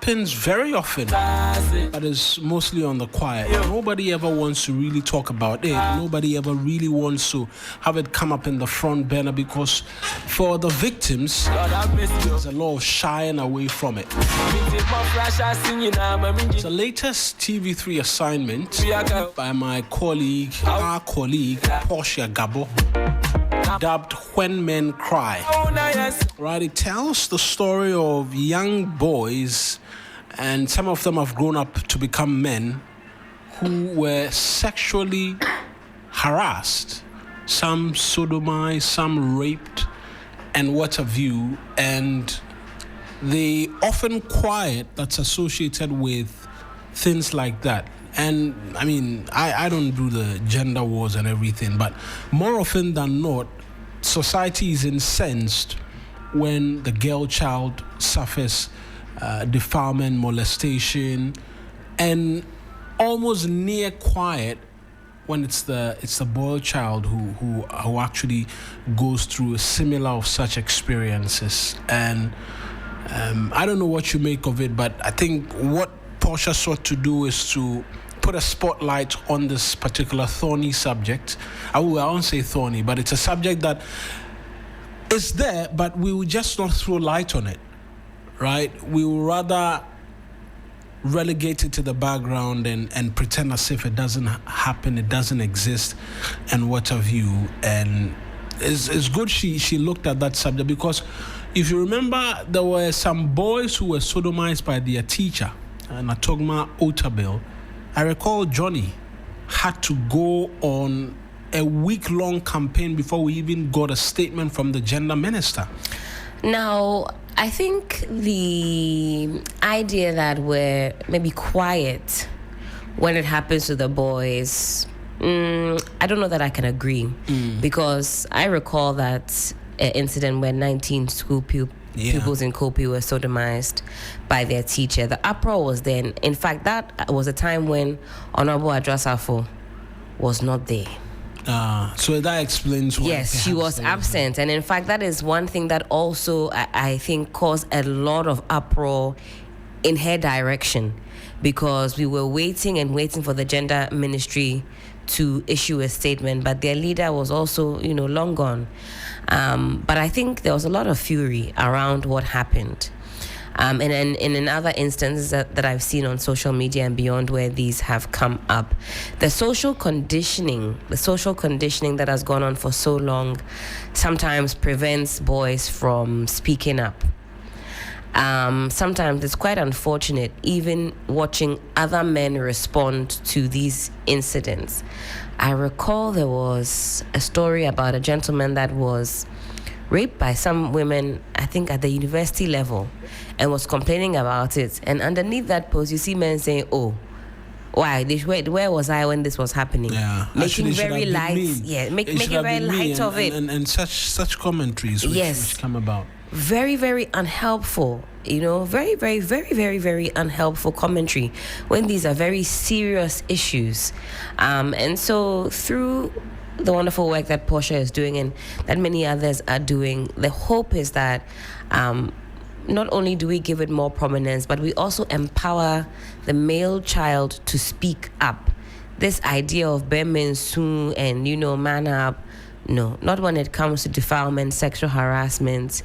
happens very often, but it's mostly on the quiet. Nobody ever wants to really talk about it. Nobody ever really wants to have it come up in the front burner, because for the victims, there's a lot of shying away from it. The latest TV3 assignment by my colleague, our colleague, Portia Gabo, dubbed When Men Cry. Right, it tells the story of young boys, and some of them have grown up to become men, who were sexually harassed, some sodomized, some raped, and what have you. And the often quiet that's associated with things like that. And I mean, I don't do the gender wars and everything, but more often than not, society is incensed when the girl child suffers defilement, molestation, and almost near quiet when it's the boy child who actually goes through a similar of such experiences. And I don't know what you make of it, but I think what Portia sought to do is to put a spotlight on this particular thorny subject. I won't say thorny, but it's a subject that is there, but we will just not throw light on it, right? We will rather relegate it to the background and pretend as if it doesn't happen, it doesn't exist, and what have you. And it's good she looked at that subject, because if you remember, there were some boys who were sodomized by their teacher, Natogma Otabil. I recall Johnny had to go on a week-long campaign before we even got a statement from the gender minister. Now, I think the idea that we're maybe quiet when it happens to the boys, I don't know that I can agree, because I recall that incident where 19 school pupils in Kopi were sodomized by their teacher. The uproar was then. In fact, that was a time when Honorable Adrasafo was not there. So that explains why. Yes, she was absent. And in fact, that is one thing that also, I think, caused a lot of uproar in her direction, because we were waiting for the gender ministry to issue a statement, but their leader was also, long gone. But I think there was a lot of fury around what happened. And in other instances that I've seen on social media and beyond where these have come up, the social conditioning that has gone on for so long sometimes prevents boys from speaking up. Sometimes it's quite unfortunate, even watching other men respond to these incidents. I recall there was a story about a gentleman that was raped by some women, I think at the university level, and was complaining about it. And underneath that post, you see men saying, "Oh, why? Where was I when this was happening?" Yeah, making very light. Yeah, making very light of it. And such commentaries which come about. Very, very unhelpful. Very, very, very, very, very unhelpful commentary when these are very serious issues. And so through the wonderful work that Portia is doing and that many others are doing, the hope is that not only do we give it more prominence, but we also empower the male child to speak up. This idea of bemensu and, man up, no, not when it comes to defilement, sexual harassment,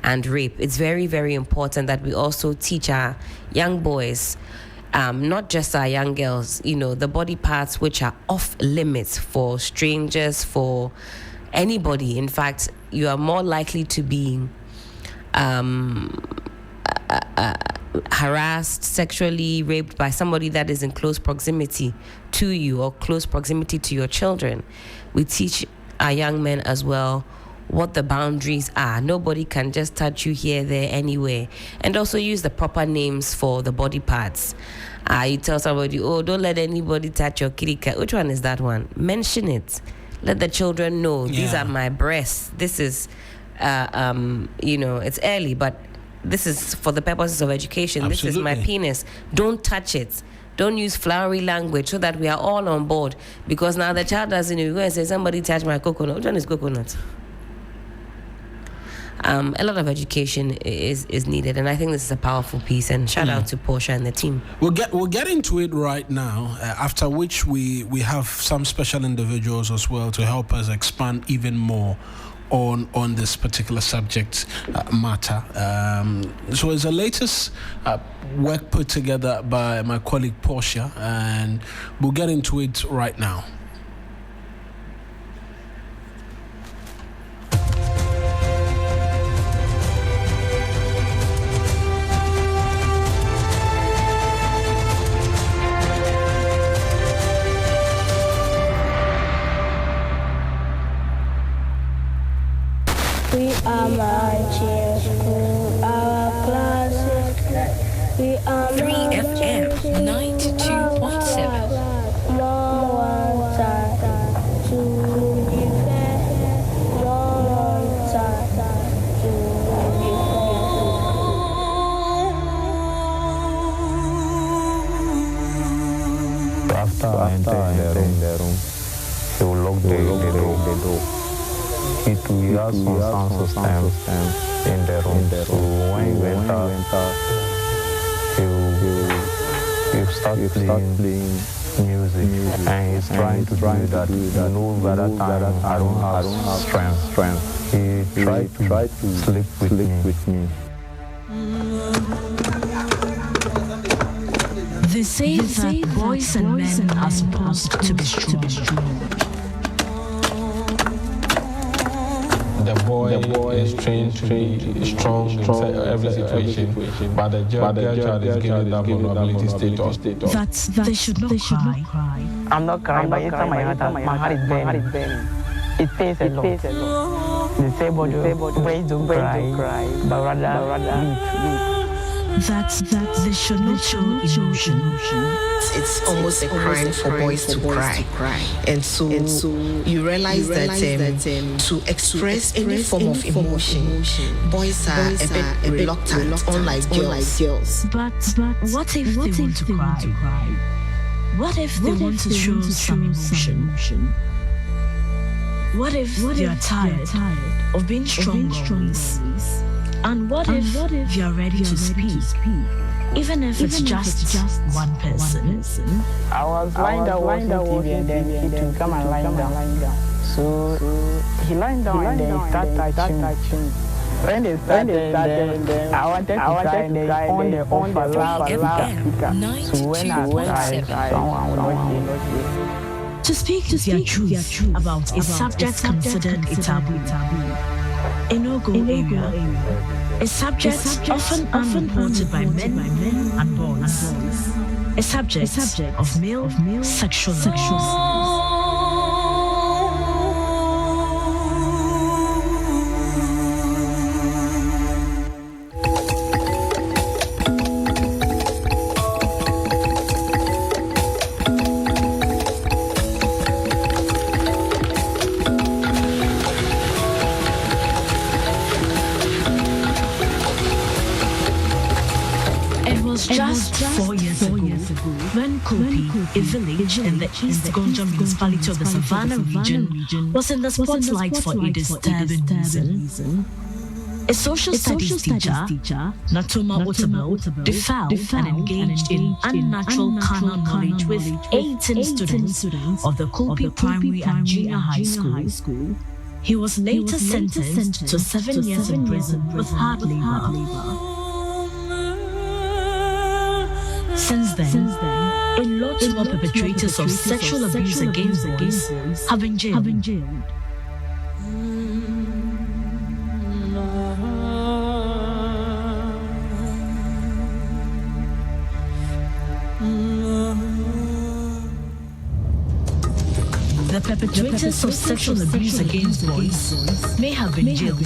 and rape. It's very, very important that we also teach our young boys, not just our young girls, the body parts which are off limits for strangers, for anybody. In fact, you are more likely to be harassed, sexually raped by somebody that is in close proximity to you or close proximity to your children. We teach our young men as well what the boundaries are. Nobody can just touch you here, there, anywhere. And also use the proper names for the body parts. You tell somebody, "Oh, don't let anybody touch your kitty cat." Which one is that one? Mention it. Let the children know, these are my breasts. This is, it's early, but this is for the purposes of education. Absolutely. This is my penis. Don't touch it. Don't use flowery language so that we are all on board. Because now the child doesn't know. You go and say, "Somebody touch my coconut." Which one is coconut? a lot of education is needed, and I think this is a powerful piece. And shout out to Portia and the team. We'll get into it right now. After which we have some special individuals as well to help us expand even more on this particular subject matter. So it's the latest work put together by my colleague Portia, and we'll get into it right now. We are marching through our classes. We are 3FM 92.7. More one time to be fair. More one time to be fair. After entering the room, he will lock the door. It will have some sound system in the room. So when he went out, he will start playing music. And he's trying to do that. By that time, I don't have strength. He tried to sleep with me. They say that boys and men are supposed to be strong. The boy is trained to be strong in every situation, but the girl child is given that vulnerability status. That they should not cry. I'm not crying, but inside my heart is burning. It pains a lot. Disabled boys don't cry, but rather weep. That they should not show emotion. It's almost a crime for boys to cry. And so you realize that to express any form of emotion, boys are a bit reluctant, unlike girls. But what if they want to cry? What if they want to show some emotion? What if they are tired of being strong always? And what if you are ready to speak? Even if it's just one person. I was lying down watching TV and then he to come and lie down. So he lying down and then he started touching. When they started, I wanted to cry and they on the loud speaker. So when I cried, someone would not hear. To speak their truth about a subject considered a taboo. A no-go area. A subject often unreported by men and boys. A subject of male sexual. Just 4 years ago, when Kopi, a village in the East Gonja municipality of the Savannah region, was in the spotlight for a disturbing reason. A social studies teacher, Natoma Otabel, defiled and engaged in unnatural carnal knowledge with 18 students of the Kopi Primary and Junior High School. He was later sentenced to 7 years in prison with hard labor. Since then, a lot more perpetrators of sexual abuse against boys have been jailed. The perpetrators of sexual abuse against boys may have been jailed,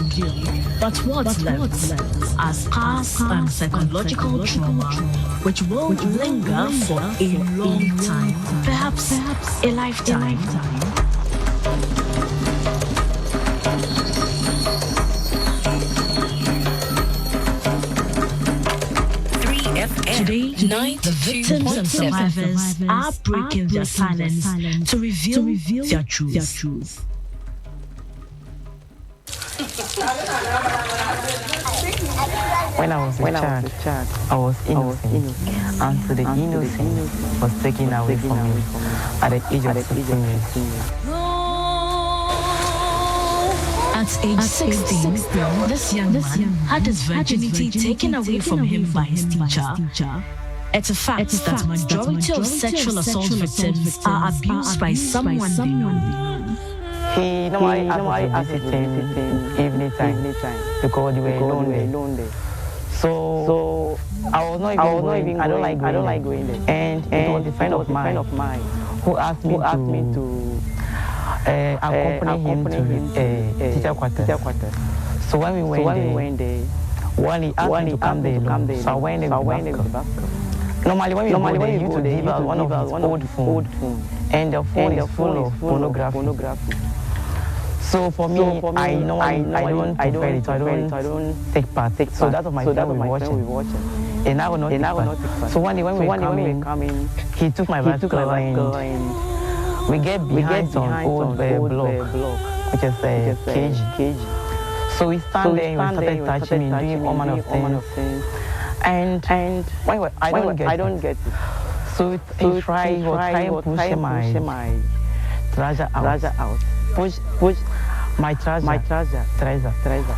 but what's left are scars and psychological trauma which will linger for a long time, perhaps a lifetime. Today, the victims and survivors are breaking their silence to reveal their truth. When I was a child, I was innocent. Until the innocence was taken away from me at the age of 16 years. At age 16, this young man had his virginity taken away from him by his teacher. It's a fact that majority of sexual assault victims are abused by someone they know. He normally asked me to visit him evening time because we were alone there. So I was not even going. I don't like going there. And it was a friend of mine who asked me to accompany him to teacher quarters. So when we went there, one he asked me to come there alone. So I went there with the Normally when we go there, you to give us one of his old phone. And the phone is full of pornography. So for me, I don't take part. So that's what my friend was watching. And I will not take part. So one day when we were coming, he took my bicycle and we get behind some old block, which is a cage. So we stand there and we started touching me, doing all manner of things. And I don't get it. So he was trying to push my trouser out. Push my trouser.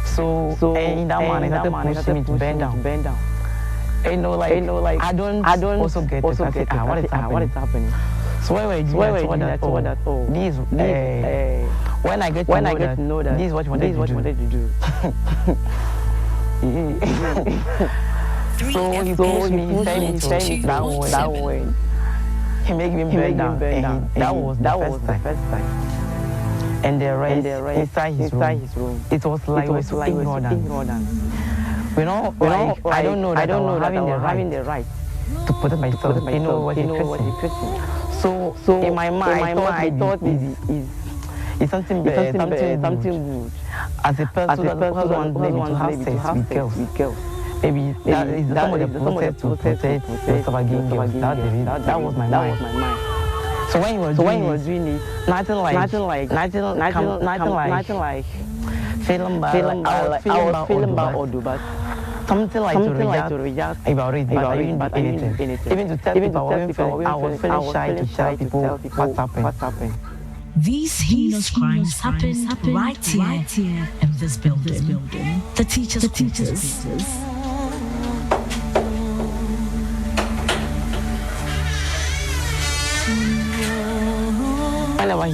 So in that man, he started pushing me to bend down. You know, like I don't also get it. I said, what is happening? So when we do that, when I get to know that, this is what you wanted to do. So he pushed me, he said that way. He made me bend down, and that was the first time. And the rest inside his room. It was like ignorant. You know, like, I don't know that I was having the right to protect myself. You know what he's facing. So in my mind, I thought it's something bad, something good. As a person who wants maybe to have sex with girls. Maybe that is somebody process to protect yourself against girls. That was my mind. So when he was doing it, nothing like feeling bad. I was feeling bad or do bad. Something like to react about it, but I didn't do anything. Even to tell people I was feeling shy to tell people what's happened. These heinous crimes happen right here in this building. The teachers' quarters.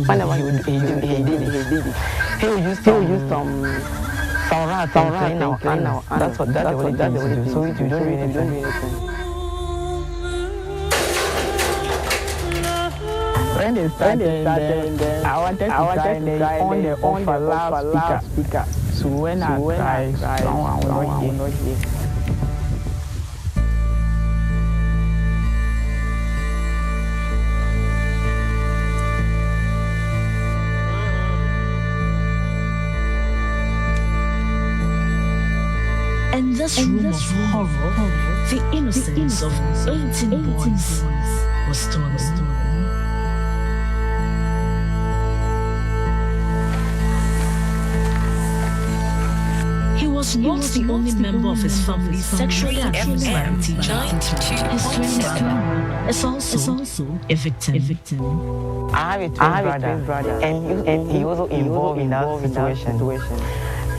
Whenever he did it, he would use some rats and clean our anus. That's what he used to do. So you don't do anything. When they started, I wanted to try on the loudspeaker. So when I tried, someone will not hear. In this room of horror, the innocence of 18 boys was stolen. He was not the only member of his family sexually abused by a teacher. His twin brother is also a victim. I have a twin brother, and he was also involved in that situation.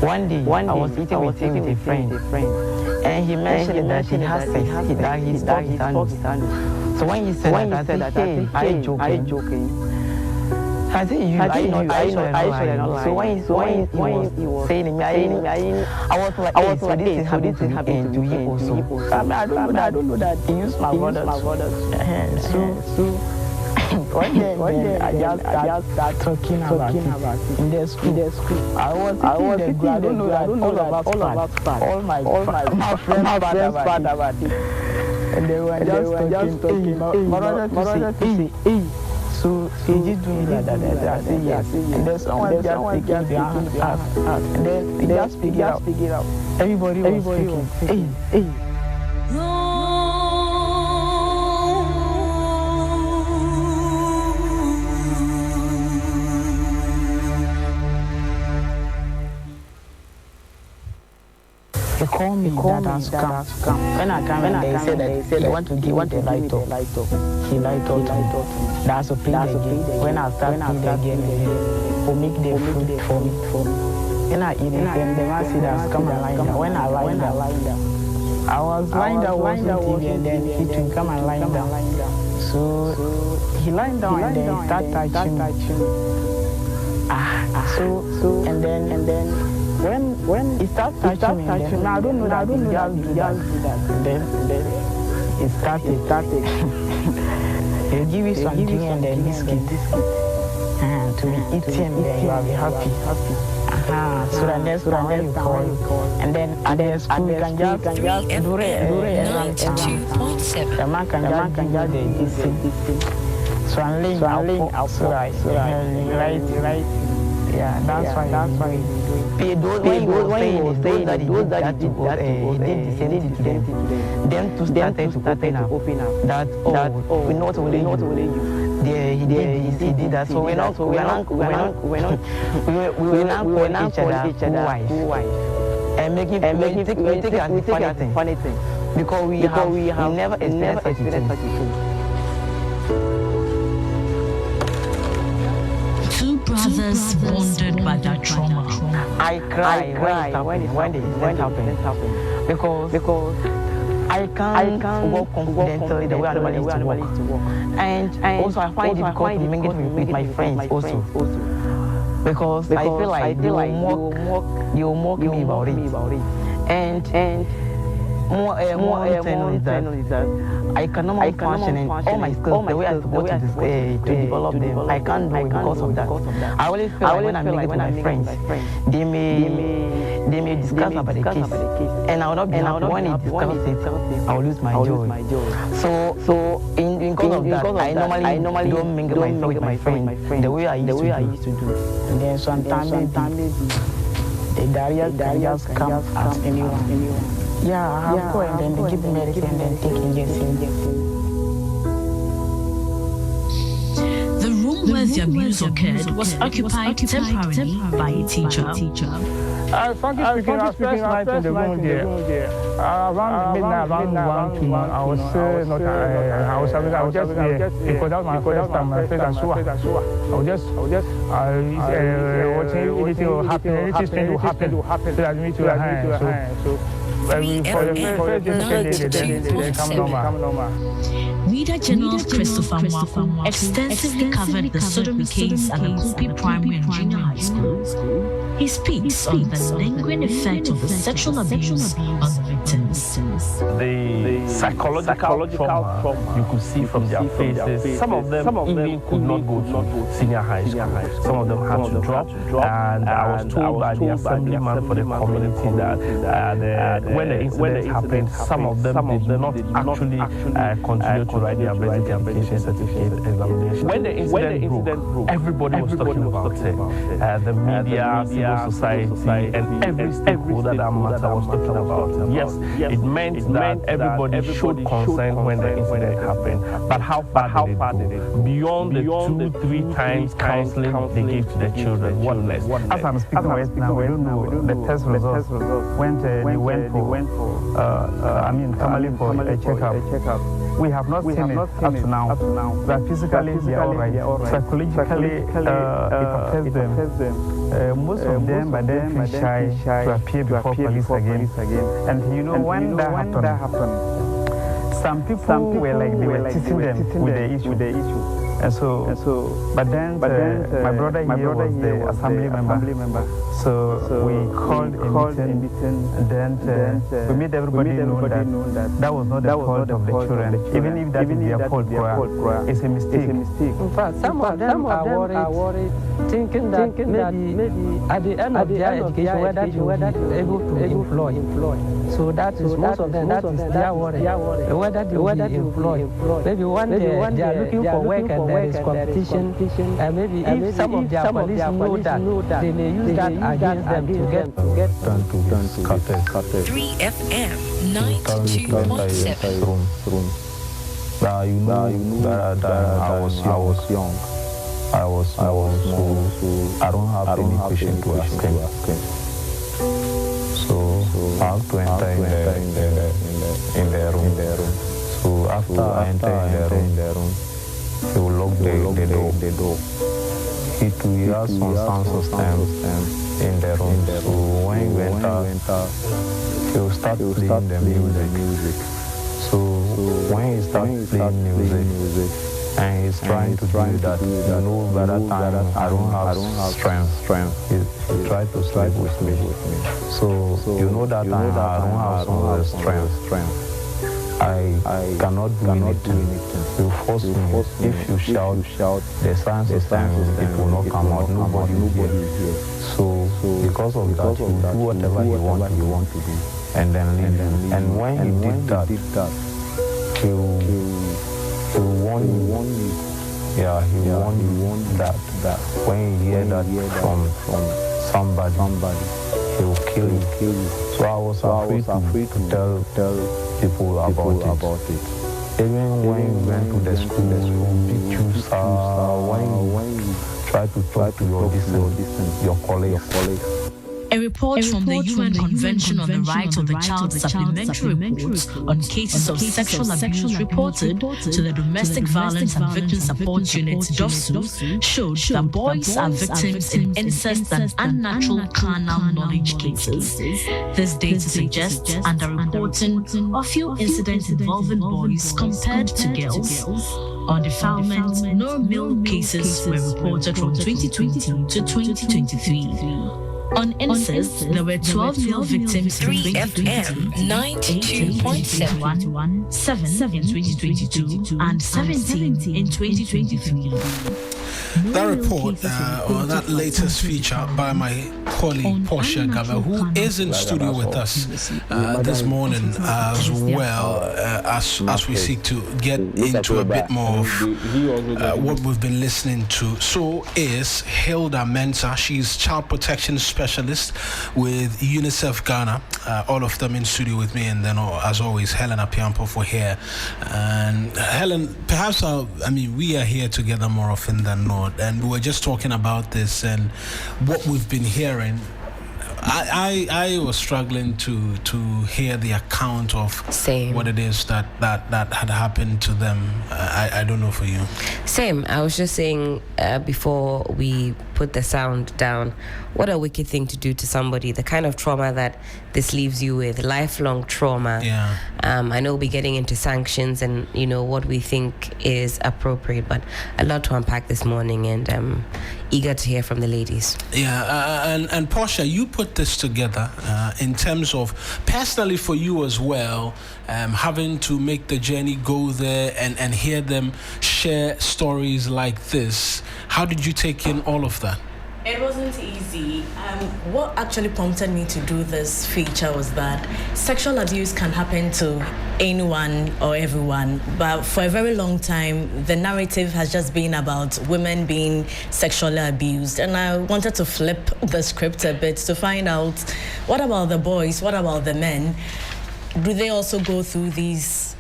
One day, I was eating with a friend, and he mentioned that he has sex. He spoke his hand. So when he said that, I said, hey, are you joking? I said, I know. So when he was saying me, I was like, hey, so this is happening to him also. I don't know that. He used my brothers. So one day I just started talking about it in the school. I was thinking I don't know all my friends thought about it. And they were just talking. My brother to say, hey. So he just doing like that. I say yes. And then someone just taking their hand out. And then they just pick it up. Everybody was thinking, hey. He He called me that has come. When I come and they said that they want to give me the light up. He light up. That's a play again. When I start playing again, will make the food for me. When I eat it, then they want to see that come and lie down. When I lie down, I was lying down watching TV and then he to come and lie down. So he lying down and then he start touching me. So and then when he starts touching me, then, I don't know that he just do that. Then he started. He'll give you something and then biscuit to be eating, then you will be happy. So then that's when you call. And then at the school you can just do it around town. The man can just do this thing. So I'm laying out so right. Yeah, that's why. When he was saying that he did the same thing to them. Them to started to open up. That we not only you. He did that. So we not call each other wife. And make it take as a funny thing. Because we never experienced such a thing. Brothers wounded by that trauma. I cry when it happened. Because I can't walk confidently the way I normally used to walk. And also I find it difficult to mingle with my friends also. Because I feel like they will mock me about it. And more internally that I cannot function in all my skills the way I'm supposed to develop them. I can't do it because of that. I always feel like when I'm meeting with my friends, they may discuss about the case, and I will not be happy when they discuss it. I will lose my joy. So because of that, I normally don't mingle myself with my friends the way I used to do. And then sometimes the diarrhea comes as anyone. Yeah, I have and then they give me medicine and then take injection. The room where the abuse occurred was occupied temporarily by a teacher. Frankly speaking, I spent night in the room there. Around midnight, around 1, 2, I was just there because that was my first time, my first and so I was just watching anything will happen, anything strange will happen, so that me to so for the first they come normal. Reader General Christopher Mwaku extensively covered the sodomy case at the Kupi Primary and Junior High School. He speaks on the lingering effect of the sexual abuse on the victims. The psychological trauma you could see from their faces. Some of them even could not go to senior high school. Some of them had to drop. And I was told by the assemblyman for the community that when the incident happened, some of them did not actually continue to write their basic application certificate examination. When the incident broke, everybody was talking about it. The media, civil society, and every stakeholder that matter was talking about it. Yes, it meant that everybody showed concern when the incident happened. But how far did it go? Beyond the 2-3 times counseling they gave to the children, what less? As I'm speaking right now, we don't know the test results. They went for a checkup. We have not seen it up to now. But physically, they are all right. Psychologically, it affects them. Most of them, but they feel shy to appear before police again. And you know, when that happened, some people were like, they were teasing them with the issue. And so, but then my brother here was the assembly member. So we called a meeting, and then we made everybody know that that was not the fault of the children. Even if that is their fault, it's a mistake. In fact, some of them are worried, thinking that maybe at the end of their education, whether they will be able to employ. So that is most of them, that is their worry. Whether they will be employed. Maybe one day they are looking for work and there is competition. And maybe if some of their police know that, they may use that against them to get 3FM 92.7. You know that I was young. I was so I don't have any question to ask him. So I have to enter in the room. So after I enter in the room, he will lock the door. He has some sound system in the room. So when he enter, he will start playing the music. So when he starts playing music, and he's trying to do that, by that time I don't have strength. He tried to sleep with me. So that time I don't have some strength. I cannot do anything. You force me. If you shout, the sound system, it will not come out. Nobody will hear. So because of that, he will do whatever he want to do, and then leave. And when he did that, he will warn you. Yeah, he will warn you that when you hear that from somebody, he will kill you. So I was afraid to tell people about it. Even when you went to the school, you beat you, when you try to talk to your colleagues. A report from the UN Convention on the Rights of the Child supplementary reports on cases of sexual abuse reported to the Domestic Violence and Victim Support Unit (DOVSU) showed that boys are victims in incest and unnatural carnal knowledge cases. This data suggests underreporting of few incidents involving boys compared to girls. On defilement, no male cases were reported from 2020 to 2023. On incest, there were 12 male victims in 2020, 92.7, 7 in 2022, and 17 in 2023. That report, or that latest feature by my colleague Portia Gaba, who is in studio with us this morning as well, as we seek to get into a bit more of what we've been listening to. So is Hilda Mensah. She's child protection specialist with UNICEF Ghana. All of them in studio with me, and then as always, Helen Apiampo for here. And Helen, perhaps we are here together more often than not. And we were just talking about this and what we've been hearing. I was struggling to hear the account of what it is that had happened to them. I don't know for you. Same. I was just saying before we put the sound down, what a wicked thing to do to somebody. The kind of trauma that this leaves you with, lifelong trauma. Yeah. I know we'll be getting into sanctions and what we think is appropriate, but a lot to unpack this morning, and eager to hear from the ladies. Yeah, and Portia, you put this together in terms of personally for you as well, having to make the journey, go there and hear them share stories like this. How did you take in all of that? It wasn't easy. What actually prompted me to do this feature was that sexual abuse can happen to anyone or everyone, but for a very long time, the narrative has just been about women being sexually abused. And I wanted to flip the script a bit to find out, what about the boys? What about the men? Do they also go through these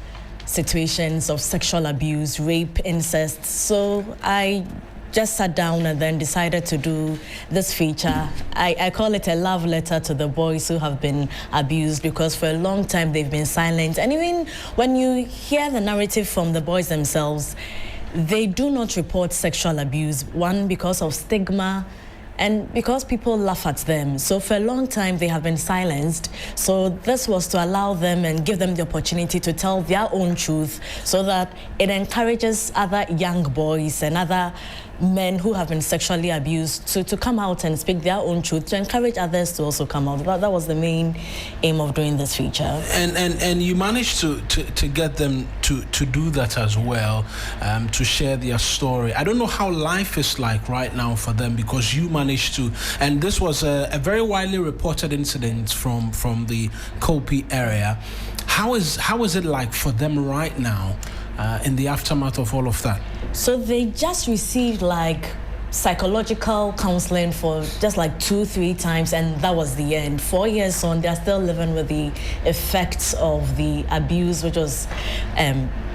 situations of sexual abuse, rape, incest? So I just sat down and then decided to do this feature. I call it a love letter to the boys who have been abused, because for a long time they've been silent. And even when you hear the narrative from the boys themselves, they do not report sexual abuse. One, because of stigma, and because people laugh at them. So for a long time, they have been silenced. So this was to allow them and give them the opportunity to tell their own truth, so that it encourages other young boys and other men who have been sexually abused to come out and speak their own truth, to encourage others to also come out. That was the main aim of doing this feature. And you managed to get them to do that as well, to share their story. I don't know how life is like right now for them, because you managed to, and this was a very widely reported incident from the Kopi area. How is it like for them right now, in the aftermath of all of that? So they just received like psychological counseling for just like 2-3 times, and that was the end. 4 years on, they're still living with the effects of the abuse, which was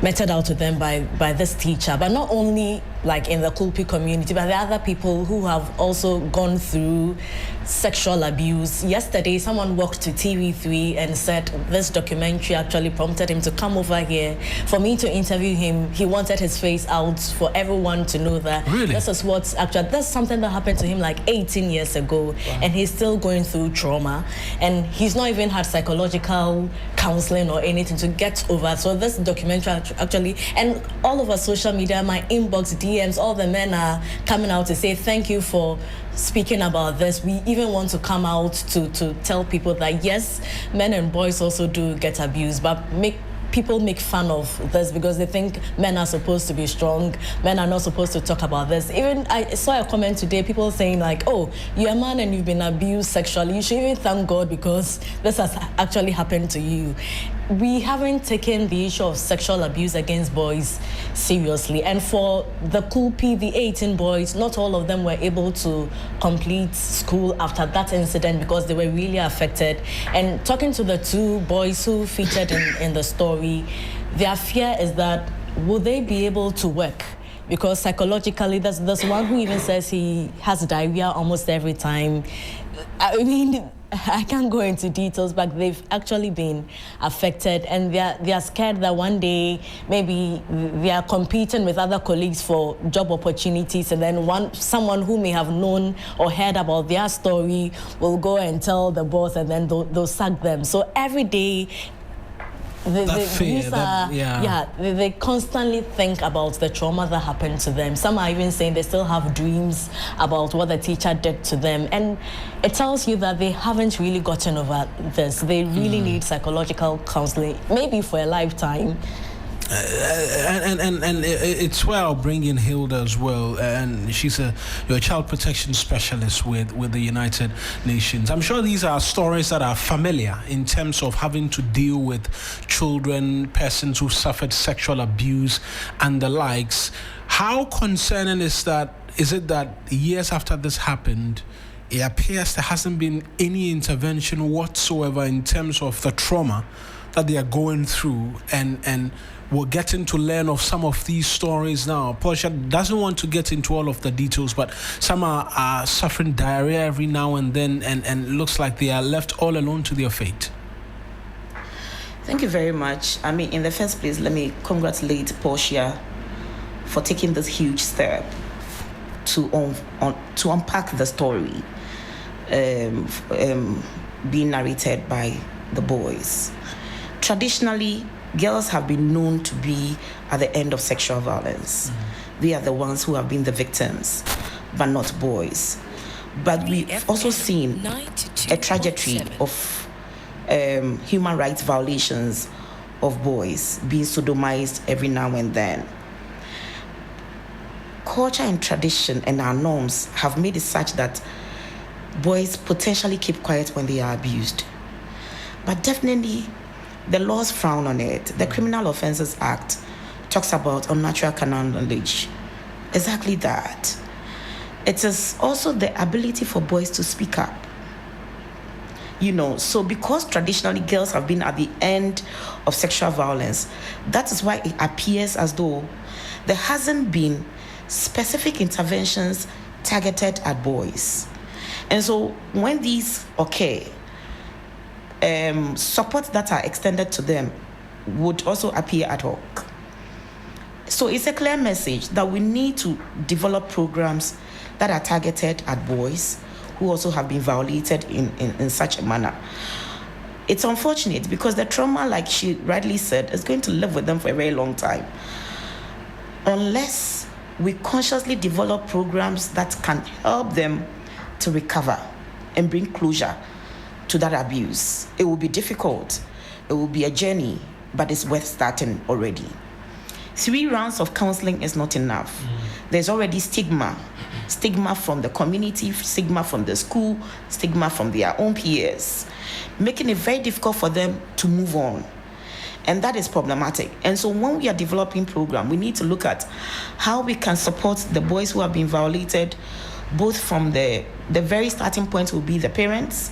meted out to them by this teacher. But not only like in the Kulpi community, but there are other people who have also gone through sexual abuse. Yesterday, someone walked to TV3 and said this documentary actually prompted him to come over here for me to interview him. He wanted his face out for everyone to know that this is what's actually, that's something that happened to him like 18 years ago. Wow. And he's still going through trauma, and he's not even had psychological counseling or anything to get over. So this documentary actually, and all over social media, my inbox, DMs, all the men are coming out to say thank you for speaking about this. We even want to come out to tell people that yes, men and boys also do get abused, but people make fun of this because they think men are supposed to be strong, men are not supposed to talk about this. Even I saw a comment today, people saying like, oh, you're a man and you've been abused sexually, you should even thank God because this has actually happened to you. We haven't taken the issue of sexual abuse against boys seriously. And for the Kulpi, the 18 boys, not all of them were able to complete school after that incident because they were really affected. And talking to the 2 boys who featured in the story, their fear is that will they be able to work? Because psychologically, there's one who even says he has diarrhea almost every time. I mean, I can't go into details, but they've actually been affected, and they're scared that one day maybe they are competing with other colleagues for job opportunities, and then someone who may have known or heard about their story will go and tell the boss, and then they'll sack them. So every day, they constantly think about the trauma that happened to them. Some are even saying they still have dreams about what the teacher did to them, and it tells you that they haven't really gotten over this. They really need psychological counseling, maybe for a lifetime. And it's where I'll bring in Hilda as well, and she's your child protection specialist with the United Nations. I'm sure these are stories that are familiar in terms of having to deal with children, persons who suffered sexual abuse and the likes. How concerning is that? Is it that years after this happened, it appears there hasn't been any intervention whatsoever in terms of the trauma that they are going through, and we're getting to learn of some of these stories now. Portia doesn't want to get into all of the details, but some are suffering diarrhea every now and then, and looks like they are left all alone to their fate. Thank you very much. I mean, in the first place, let me congratulate Portia for taking this huge step to unpack the story being narrated by the boys. Traditionally, girls have been known to be at the end of sexual violence. They are the ones who have been the victims, but not boys. But we've also seen a trajectory of human rights violations of boys being sodomized every now and then. Culture and tradition and our norms have made it such that boys potentially keep quiet when they are abused. But definitely, the laws frown on it. The Criminal Offences Act talks about unnatural carnal knowledge. Exactly that. It is also the ability for boys to speak up. So because traditionally girls have been at the end of sexual violence, that is why it appears as though there hasn't been specific interventions targeted at boys. And so when these occur, support that are extended to them would also appear ad hoc. So it's a clear message that we need to develop programs that are targeted at boys who also have been violated in such a manner. It's unfortunate because the trauma, like she rightly said, is going to live with them for a very long time. Unless we consciously develop programs that can help them to recover and bring closure to that abuse. It will be difficult. It will be a journey, but it's worth starting already. 3 rounds of counseling is not enough. There's already stigma from the community, stigma from the school, stigma from their own peers, making it very difficult for them to move on. And that is problematic. And so when we are developing program, we need to look at how we can support the boys who have been violated, both from the very starting point will be the parents.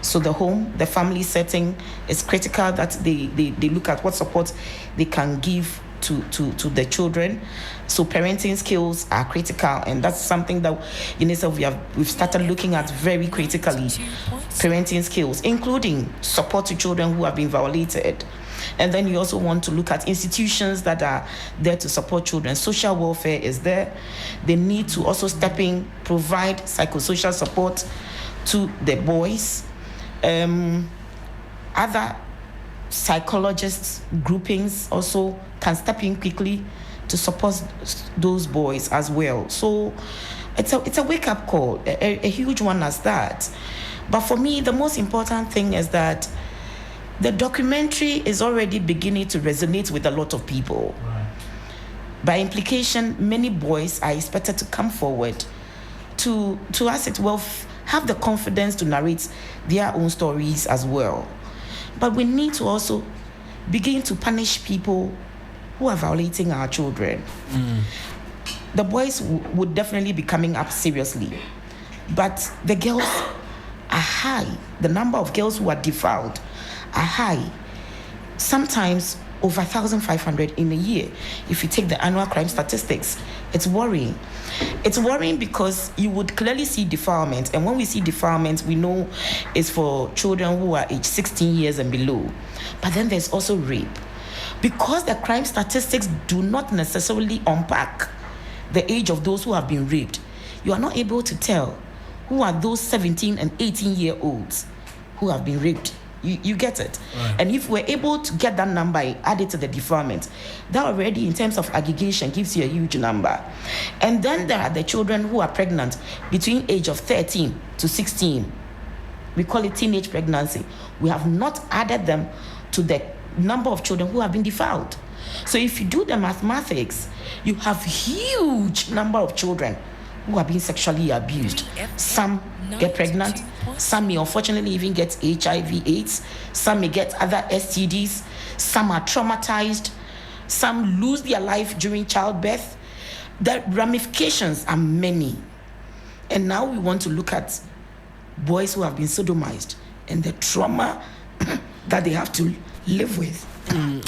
So the home, the family setting is critical, that they look at what support they can give to the children. So parenting skills are critical, and that's something that UNICEF we've started looking at very critically. Parenting skills, including support to children who have been violated. And then you also want to look at institutions that are there to support children. Social welfare is there. They need to also step in, provide psychosocial support to the boys. Other psychologists groupings also can step in quickly to support those boys as well. So it's a wake-up call, a huge one as that. But for me, the most important thing is that the documentary is already beginning to resonate with a lot of people. Right. By implication, many boys are expected to come forward to as it will have the confidence to narrate their own stories as well. But we need to also begin to punish people who are violating our children. The boys would definitely be coming up seriously, but the girls are high. The number of girls who are defiled are high, sometimes over 1,500 in a year. If you take the annual crime statistics, it's worrying. It's worrying because you would clearly see defilement, and when we see defilement, we know it's for children who are aged 16 years and below. But then there's also rape. Because the crime statistics do not necessarily unpack the age of those who have been raped, you are not able to tell who are those 17 and 18-year-olds who have been raped. You get it? Right. And if we're able to get that number added to the deferment, that already in terms of aggregation gives you a huge number. And then there are the children who are pregnant between age of 13 to 16. We call it teenage pregnancy. We have not added them to the number of children who have been defiled. So if you do the mathematics, you have huge number of children who are being sexually abused. Some get pregnant, some may unfortunately even get HIV/AIDS, some may get other STDs, some are traumatized, some lose their life during childbirth. The ramifications are many. And now we want to look at boys who have been sodomized and the trauma that they have to live with.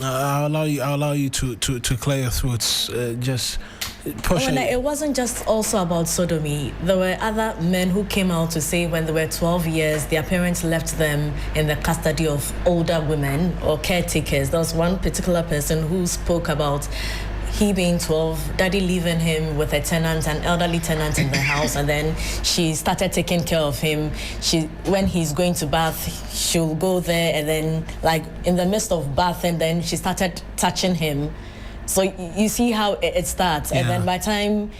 I'll allow you to clear your throats. Just push it wasn't just also about sodomy. There were other men who came out to say when they were 12 years, their parents left them in the custody of older women or caretakers. There was one particular person who spoke about he being 12, daddy leaving him with a tenant, an elderly tenant in the house, and then she started taking care of him. When he's going to bath, she'll go there, and then like in the midst of bath, and then she started touching him. So you see how it starts. Yeah. And then by the time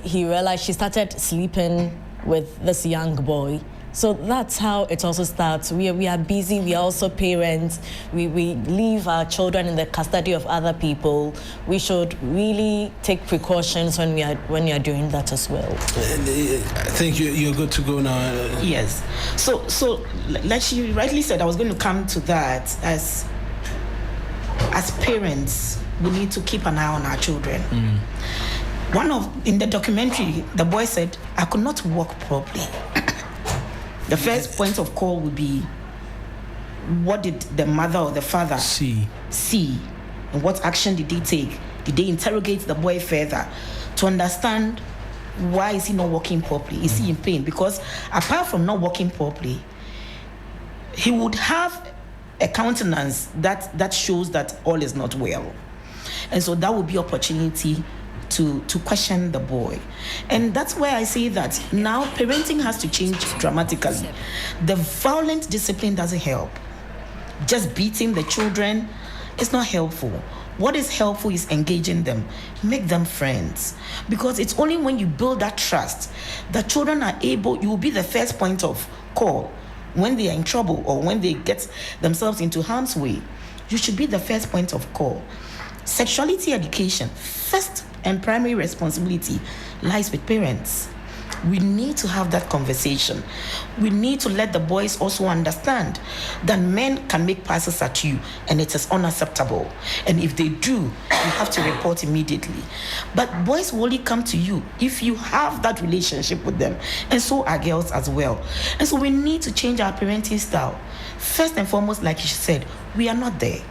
he realized, she started sleeping with this young boy. So that's how it also starts. We are busy, we are also parents, we leave our children in the custody of other people. We should really take precautions when you are doing that as well. I think you're good to go now. Yes. So like she rightly said, I was going to come to that. As parents, we need to keep an eye on our children. In the documentary, the boy said, I could not walk properly. The first point of call would be, what did the mother or the father see? And what action did they take? Did they interrogate the boy further to understand why is he not walking properly? Is he in pain? Because apart from not walking properly, he would have a countenance that shows that all is not well. And so that would be opportunity to question the boy. And that's where I say that now parenting has to change dramatically. The violent discipline doesn't help. Just beating the children is not helpful. What is helpful is engaging them, make them friends. Because it's only when you build that trust that children are able, you will be the first point of call when they are in trouble or when they get themselves into harm's way. You should be the first point of call. Sexuality education, first and primary responsibility lies with parents. We need to have that conversation. We need to let the boys also understand that men can make passes at you and it is unacceptable. And if they do, you have to report immediately. But boys will only come to you if you have that relationship with them. And so are girls as well. And so we need to change our parenting style. First and foremost, like you said, we are not there.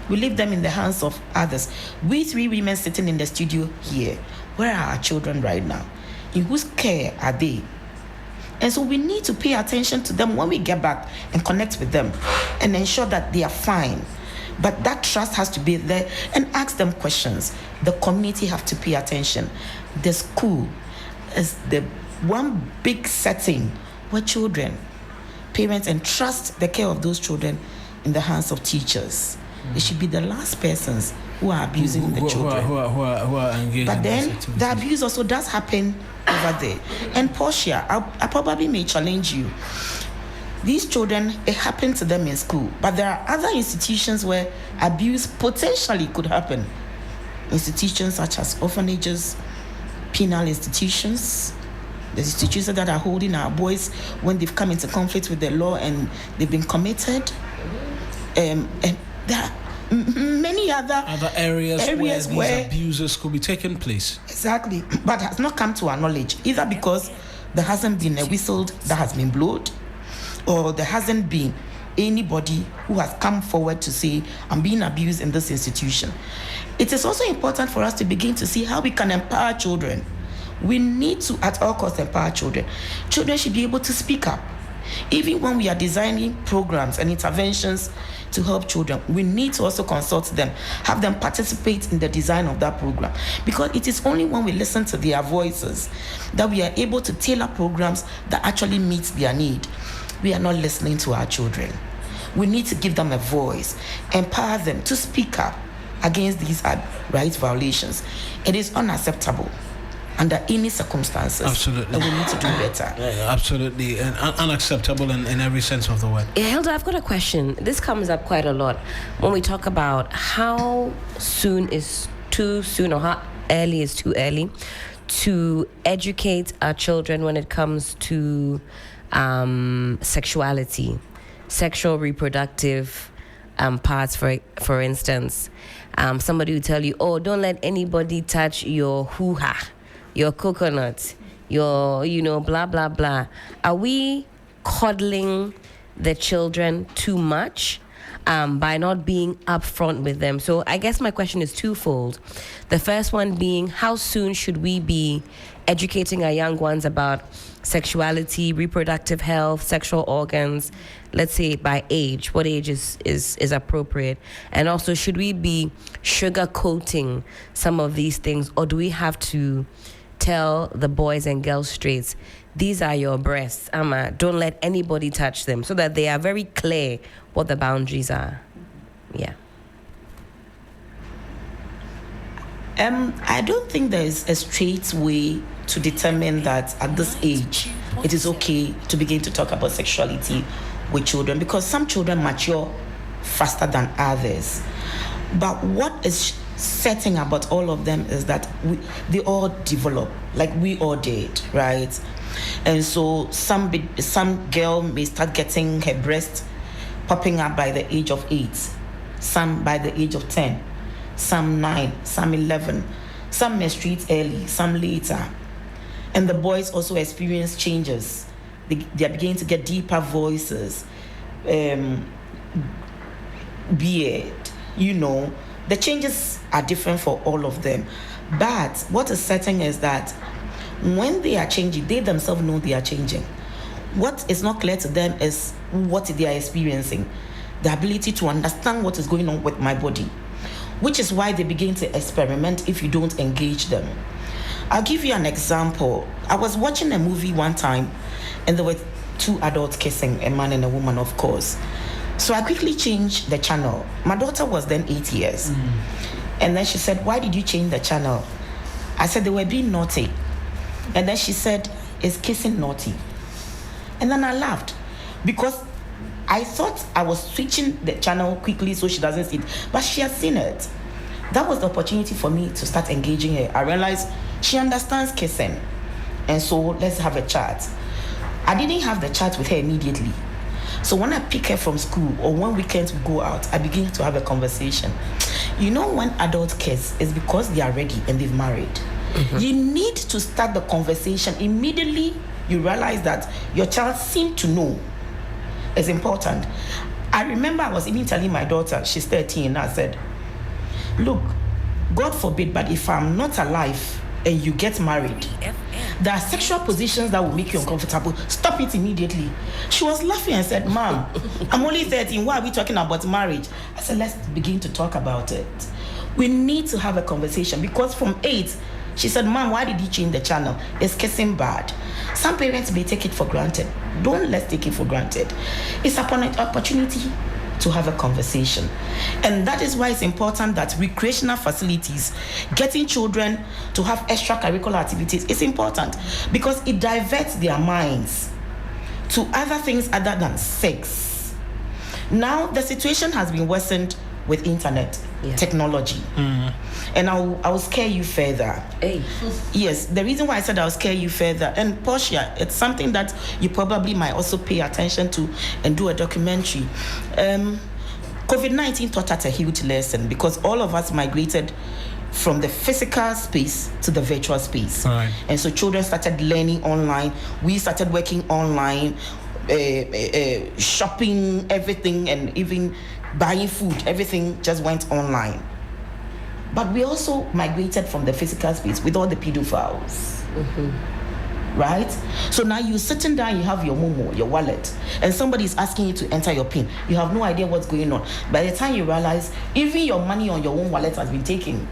We leave them in the hands of others. We three women sitting in the studio here, where are our children right now? In whose care are they? And so we need to pay attention to them when we get back and connect with them and ensure that they are fine. But that trust has to be there, and ask them questions. The community have to pay attention. The school is the one big setting where children, parents, entrust the care of those children in the hands of teachers. They should be the last persons who are abusing the children. Who are engaged. But then the abuse also does happen over there. And Portia, I probably may challenge you. These children, it happened to them in school, but there are other institutions where abuse potentially could happen. Institutions such as orphanages, penal institutions, the institutions that are holding our boys when they've come into conflict with the law and they've been committed. And there are many other areas where these abuses could be taking place. Exactly, but has not come to our knowledge, either because there hasn't been a whistle that has been blown, or there hasn't been anybody who has come forward to say, I'm being abused in this institution. It is also important for us to begin to see how we can empower children. We need to, at all costs, empower children. Children should be able to speak up. Even when we are designing programs and interventions to help children, we need to also consult them, have them participate in the design of that program. Because it is only when we listen to their voices that we are able to tailor programs that actually meet their need. We are not listening to our children. We need to give them a voice, empower them to speak up against these rights violations. It is unacceptable under any circumstances. Absolutely. And we need to do better. Yeah, absolutely. And unacceptable in every sense of the word. Yeah, Hilda, I've got a question. This comes up quite a lot when we talk about how soon is too soon or how early is too early to educate our children when it comes to sexuality, sexual reproductive parts, for instance. Somebody will tell you, oh, don't let anybody touch your hoo-ha, your coconut, your, blah, blah, blah. Are we coddling the children too much by not being upfront with them? So I guess my question is twofold. The first one being, how soon should we be educating our young ones about sexuality, reproductive health, sexual organs, let's say by age? What age is appropriate? And also, should we be sugarcoating some of these things, or do we have to tell the boys and girls straight, these are your breasts, don't let anybody touch them, so that they are very clear what the boundaries are? Yeah. I don't think there is a straight way to determine that at this age it is okay to begin to talk about sexuality with children, because some children mature faster than others. But what is certain about all of them is that they all develop like we all did, right? And so some girl may start getting her breast popping up by the age of 8, some by the age of 10, some 9, some 11, some menstruate early, some later. And the boys also experience changes. They are beginning to get deeper voices, beard, the changes are different for all of them. But what is certain is that when they are changing, they themselves know they are changing. What is not clear to them is what they are experiencing, the ability to understand what is going on with my body, which is why they begin to experiment if you don't engage them. I'll give you an example. I was watching a movie one time, and there were 2 adults kissing, a man and a woman, of course. So I quickly changed the channel. My daughter was then 8 years. And then she said, why did you change the channel? I said, they were being naughty. And then she said, is kissing naughty? And then I laughed, because I thought I was switching the channel quickly so she doesn't see it. But she has seen it. That was the opportunity for me to start engaging her. I realized she understands kissing. and so let's have a chat. I didn't have the chat with her immediately. So when I pick her from school or one weekend we go out, I begin to have a conversation. You know, when adult kids, it's because they are ready and they've married. Mm-hmm. You need to start the conversation immediately. You realize that your child seemed to know. It's important. I remember I was even telling my daughter, she's 13, and I said, look, God forbid, but if I'm not alive and you get married, there are sexual positions that will make you uncomfortable. Stop it immediately. She was laughing and said, Mom, I'm only 13. Why are we talking about marriage? I said, let's begin to talk about it. We need to have a conversation, because from 8, she said, Mom, why did you change the channel? It's kissing bad. Some parents may take it for granted. Let's take it for granted. It's an opportunity to have a conversation. And that is why it's important that recreational facilities, getting children to have extracurricular activities, is important, because it diverts their minds to other things other than sex. Now, the situation has been worsened with internet technology. And I'll scare you further. Hey. Yes, the reason why I said I'll scare you further, and Portia, it's something that you probably might also pay attention to and do a documentary. COVID-19 taught us a huge lesson, because all of us migrated from the physical space to the virtual space. Right. And so children started learning online. We started working online, shopping, everything, and even buying food, everything just went online. But we also migrated from the physical space with all the pedophiles. Mm-hmm. Right? So now you're sitting down, you have your Momo, your wallet, and somebody is asking you to enter your PIN. You have no idea what's going on. By the time you realize, even your money on your own wallet has been taken.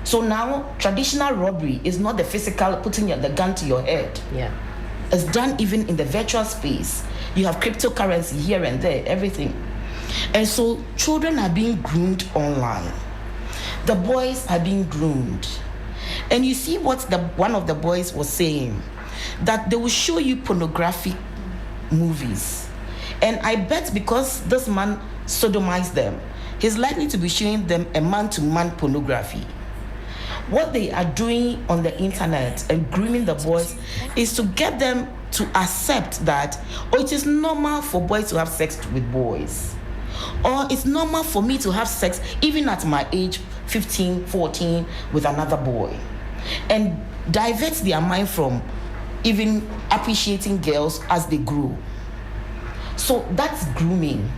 So now, traditional robbery is not the physical, putting the gun to your head. Yeah. It's done even in the virtual space. You have cryptocurrency here and there, everything. And so children are being groomed online. The boys are being groomed. And you see what one of the boys was saying, that they will show you pornographic movies. And I bet because this man sodomized them, he's likely to be showing them a man-to-man pornography. What they are doing on the internet and grooming the boys is to get them to accept that, it is normal for boys to have sex with boys. Or it's normal for me to have sex even at my age, 15, 14, with another boy. And diverts their mind from even appreciating girls as they grow. So that's grooming.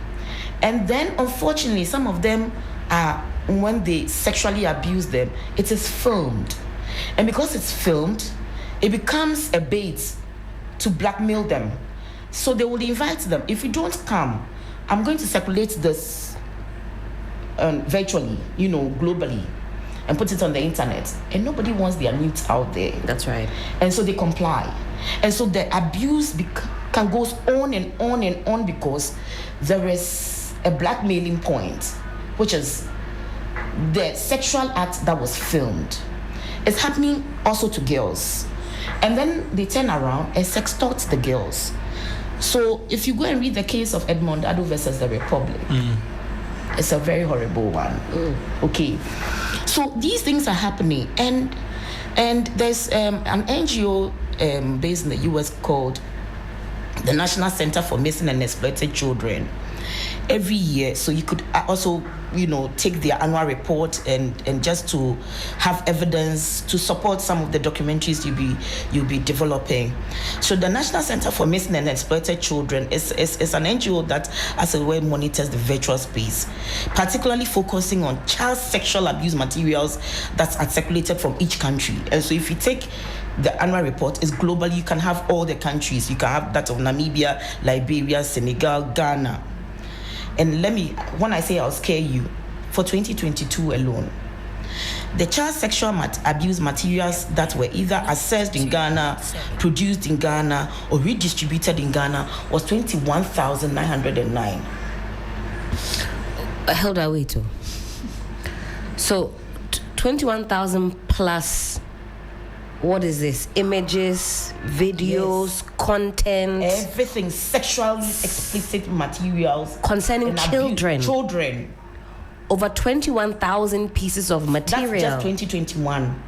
And then, unfortunately, some of them are, when they sexually abuse them, it is filmed. And because it's filmed, it becomes a bait to blackmail them. So they will invite them. If you don't come, I'm going to circulate this virtually, globally, and put it on the internet. And nobody wants their nudes out there. That's right. And so they comply. And so the abuse can go on and on and on, because there is a blackmailing point, which is the sexual act that was filmed. It's happening also to girls. And then they turn around and sextort the girls. So if you go and read the case of Edmond Ado versus the Republic, it's a very horrible one. Okay. So these things are happening. And there's an NGO based in the US called the National Center for Missing and Exploited Children. Every year, so you could also, take their annual report and just to have evidence to support some of the documentaries you'll be developing. So the National Center for Missing and Exploited Children is an NGO that, as a way, monitors the virtual space, particularly focusing on child sexual abuse materials that are circulated from each country. And so if you take the annual report, is globally, you can have all the countries. You can have that of Namibia, Liberia, Senegal, Ghana. And when I say I'll scare you, for 2022 alone, the child sexual abuse materials that were either accessed in Ghana, produced in Ghana, or redistributed in Ghana was 21,909. Hold on, wait. So, 21,000 plus. What is this? Images, videos, content, everything, sexually explicit materials concerning children. over 21,000 pieces of material. That's just 2021.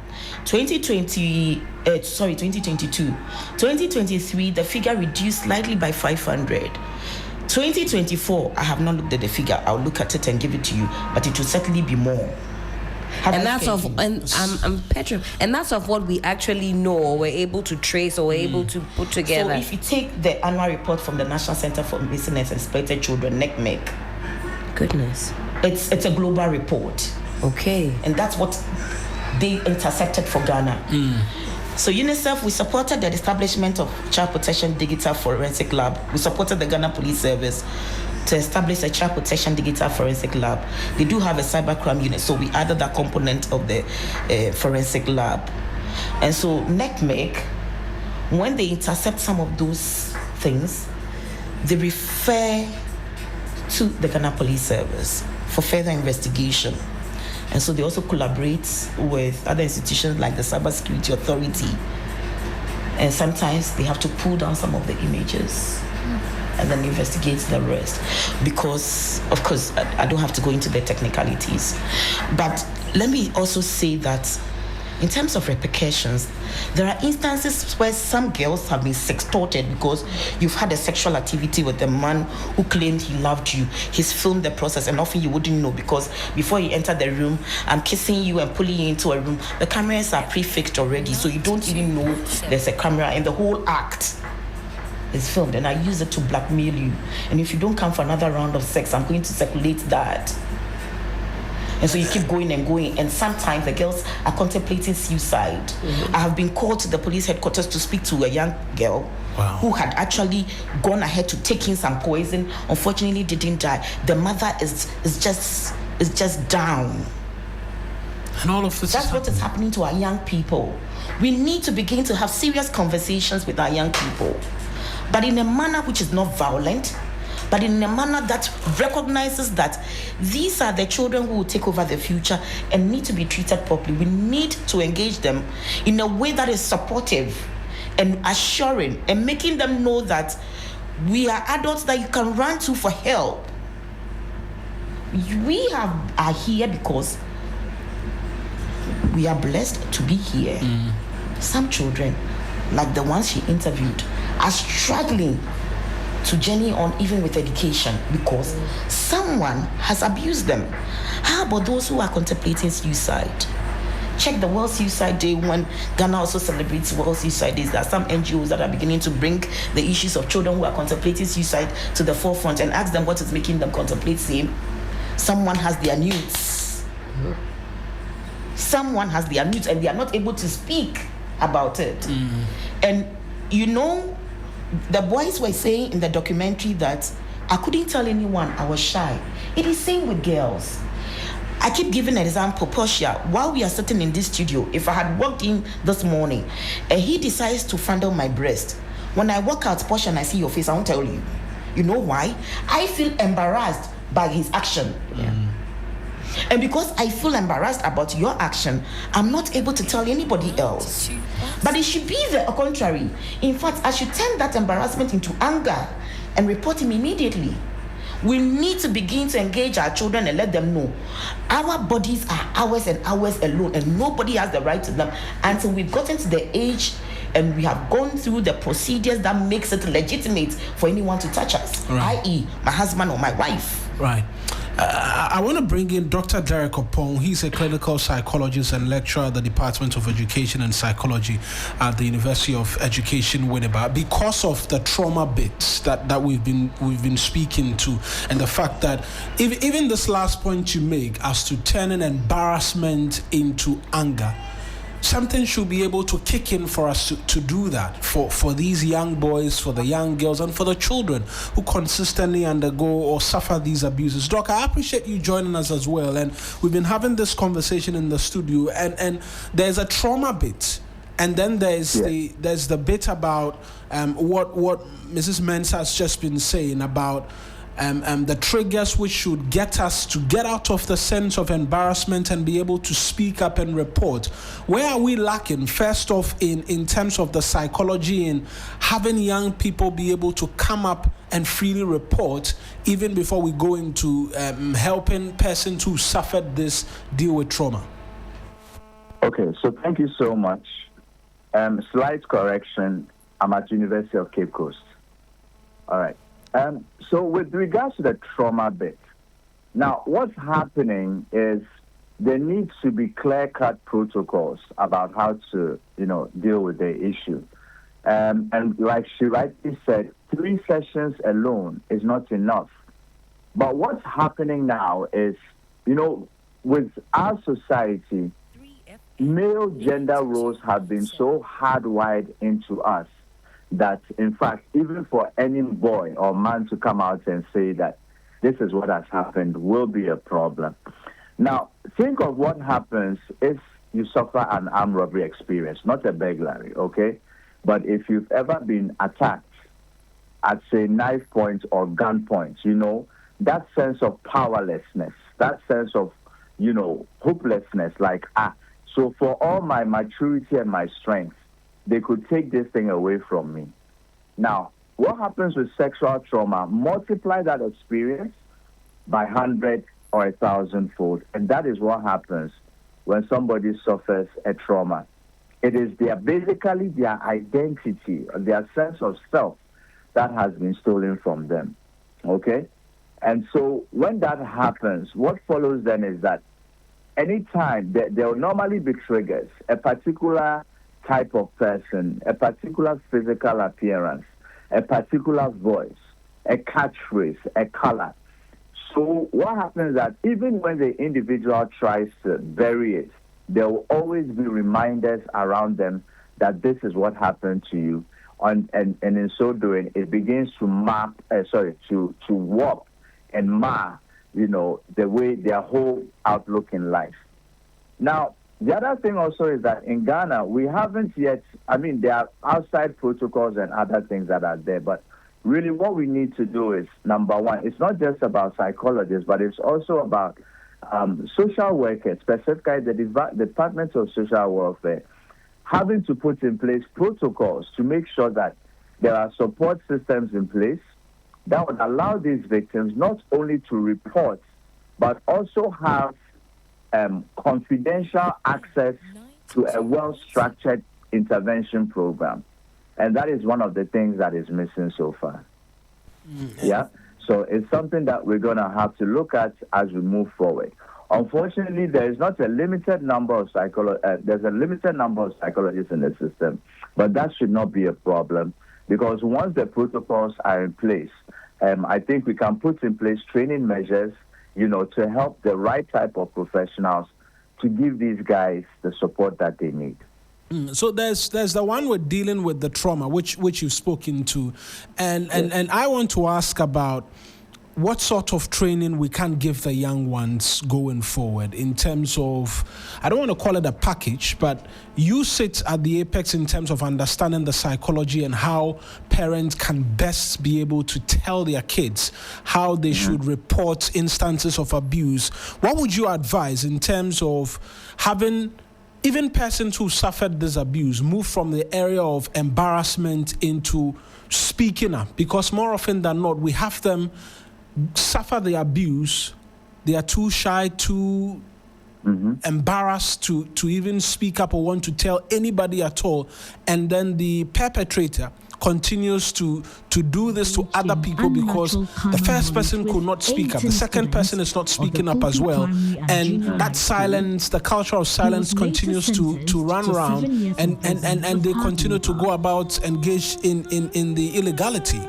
2022. 2023, the figure reduced slightly by 500. 2024, I have not looked at the figure. I'll look at it and give it to you, but it will certainly be more. And that's of what we actually know, or we're able to trace, or we're able to put together. So if you take the annual report from the National Center for Missing and Exploited Children, NECMEC, goodness, it's a global report. Okay. And that's what they intercepted for Ghana. So UNICEF, we supported the establishment of Child Protection Digital Forensic Lab. We supported the Ghana Police Service to establish a Child Protection Digital Forensic Lab. They do have a cybercrime unit, so we added that component of the forensic lab. And so NECMEC, when they intercept some of those things, they refer to the Ghana Police Service for further investigation. And so they also collaborate with other institutions like the Cybersecurity Authority. And sometimes they have to pull down some of the images and then investigate the rest. Because, of course, I don't have to go into the technicalities. But let me also say that in terms of repercussions, there are instances where some girls have been sextorted because you've had a sexual activity with a man who claimed he loved you. He's filmed the process, and often you wouldn't know because before you enter the room, I'm kissing you and pulling you into a room. The cameras are prefixed already, so you don't even know there's a camera, and the whole act is filmed, and I use it to blackmail you. And if you don't come for another round of sex, I'm going to circulate that. And so you keep going and going, and sometimes the girls are contemplating suicide. I have been called to the police headquarters to speak to a young girl who had actually gone ahead to take in some poison. Unfortunately, didn't die. The mother is just down. And all of this. That's what is happening to our young people. We need to begin to have serious conversations with our young people, but in a manner which is not violent, but in a manner that recognizes that these are the children who will take over the future and need to be treated properly. We need to engage them in a way that is supportive and assuring and making them know that we are adults that you can run to for help. We are here because we are blessed to be here. Some children, like the ones she interviewed, are struggling to journey on even with education because someone has abused them. How about those who are contemplating suicide? Check the World Suicide Day. When Ghana also celebrates World Suicide Days, there are some NGOs that are beginning to bring the issues of children who are contemplating suicide to the forefront and ask them what is making them contemplate same. Someone has their nudes. Someone has their nudes and they are not able to speak about it. And you know, the boys were saying in the documentary that I couldn't tell anyone, I was shy. It is same with girls. I keep giving an example. Portia, while we are sitting in this studio, if I had walked in this morning and he decides to fondle my breast, when I walk out, Portia, and I see your face, I won't tell you. You know why? I feel embarrassed by his action. And because I feel embarrassed about your action, I'm not able to tell anybody else. But it should be the contrary. In fact, I should turn that embarrassment into anger and report him immediately. We need to begin to engage our children and let them know our bodies are ours and ours alone, and nobody has the right to them until we've gotten to the age and we have gone through the procedures that makes it legitimate for anyone to touch us, i.e. my husband or my wife. Right. I want to bring in Dr. Derek Opong. He's a clinical psychologist and lecturer at the Department of Education and Psychology at the University of Education, Winneba. Because of the trauma bits that we've been speaking to, and the fact that even this last point you make as to turning embarrassment into anger, something should be able to kick in for us to do that for these young boys, for the young girls, and for the children who consistently undergo or suffer these abuses. Doc, I appreciate you joining us as well, and we've been having this conversation in the studio, and there's a trauma bit, and then there's the bit about what Mrs. Mensah has just been saying about the triggers which should get us to get out of the sense of embarrassment and be able to speak up and report. Where are we lacking? First off, in terms of the psychology in having young people be able to come up and freely report, even before we go into helping persons who suffered this deal with trauma. Okay, so thank you so much. Slight correction, I'm at University of Cape Coast. All right. So with regards to the trauma bit, now what's happening is there needs to be clear-cut protocols about how to, deal with the issue. And like she rightly said, 3 sessions alone is not enough. But what's happening now is, with our society, male gender roles have been so hardwired into us that, in fact, even for any boy or man to come out and say that this is what has happened will be a problem. Now, think of what happens if you suffer an armed robbery experience, not a burglary, okay? But if you've ever been attacked at, say, knife point or gun point, that sense of powerlessness, that sense of, hopelessness, like, so for all my maturity and my strength, they could take this thing away from me. Now, what happens with sexual trauma? Multiply that experience by 100 or 1,000-fold, and that is what happens when somebody suffers a trauma. It is basically their identity, their sense of self that has been stolen from them, okay? And so when that happens, what follows then is that anytime there will normally be triggers, a particular type of person, a particular physical appearance, a particular voice, a catchphrase, a color. So what happens is that even when the individual tries to bury it, there will always be reminders around them that this is what happened to you. And in so doing, it begins to to warp and mar, the way their whole outlook in life. Now, the other thing also is that in Ghana, we haven't yet, there are outside protocols and other things that are there, but really what we need to do is, number one, it's not just about psychologists, but it's also about social workers, specifically the Department of Social Welfare, having to put in place protocols to make sure that there are support systems in place that would allow these victims not only to report, but also have confidential access to a well-structured intervention program. And that is one of the things that is missing so far. Yeah? So it's something that we're going to have to look at as we move forward. Unfortunately, there is not a limited number of there's a limited number of psychologists in the system, but that should not be a problem, because once the protocols are in place, I think we can put in place training measures, to help the right type of professionals to give these guys the support that they need. So there's the one with dealing with the trauma, which you've spoken to, and I want to ask about what sort of training we can give the young ones going forward in terms of, I don't want to call it a package, but you sit at the apex in terms of understanding the psychology and how parents can best be able to tell their kids how they should report instances of abuse. What would you advise in terms of having even persons who suffered this abuse move from the area of embarrassment into speaking up? Because more often than not, we have them suffer the abuse, they are too shy, too embarrassed to even speak up or want to tell anybody at all, and then the perpetrator continues to do this to other people because the first person could not speak up, the second person is not speaking up as well, and that silence, the culture of silence continues to run around, and they continue to go about engaged in the illegality.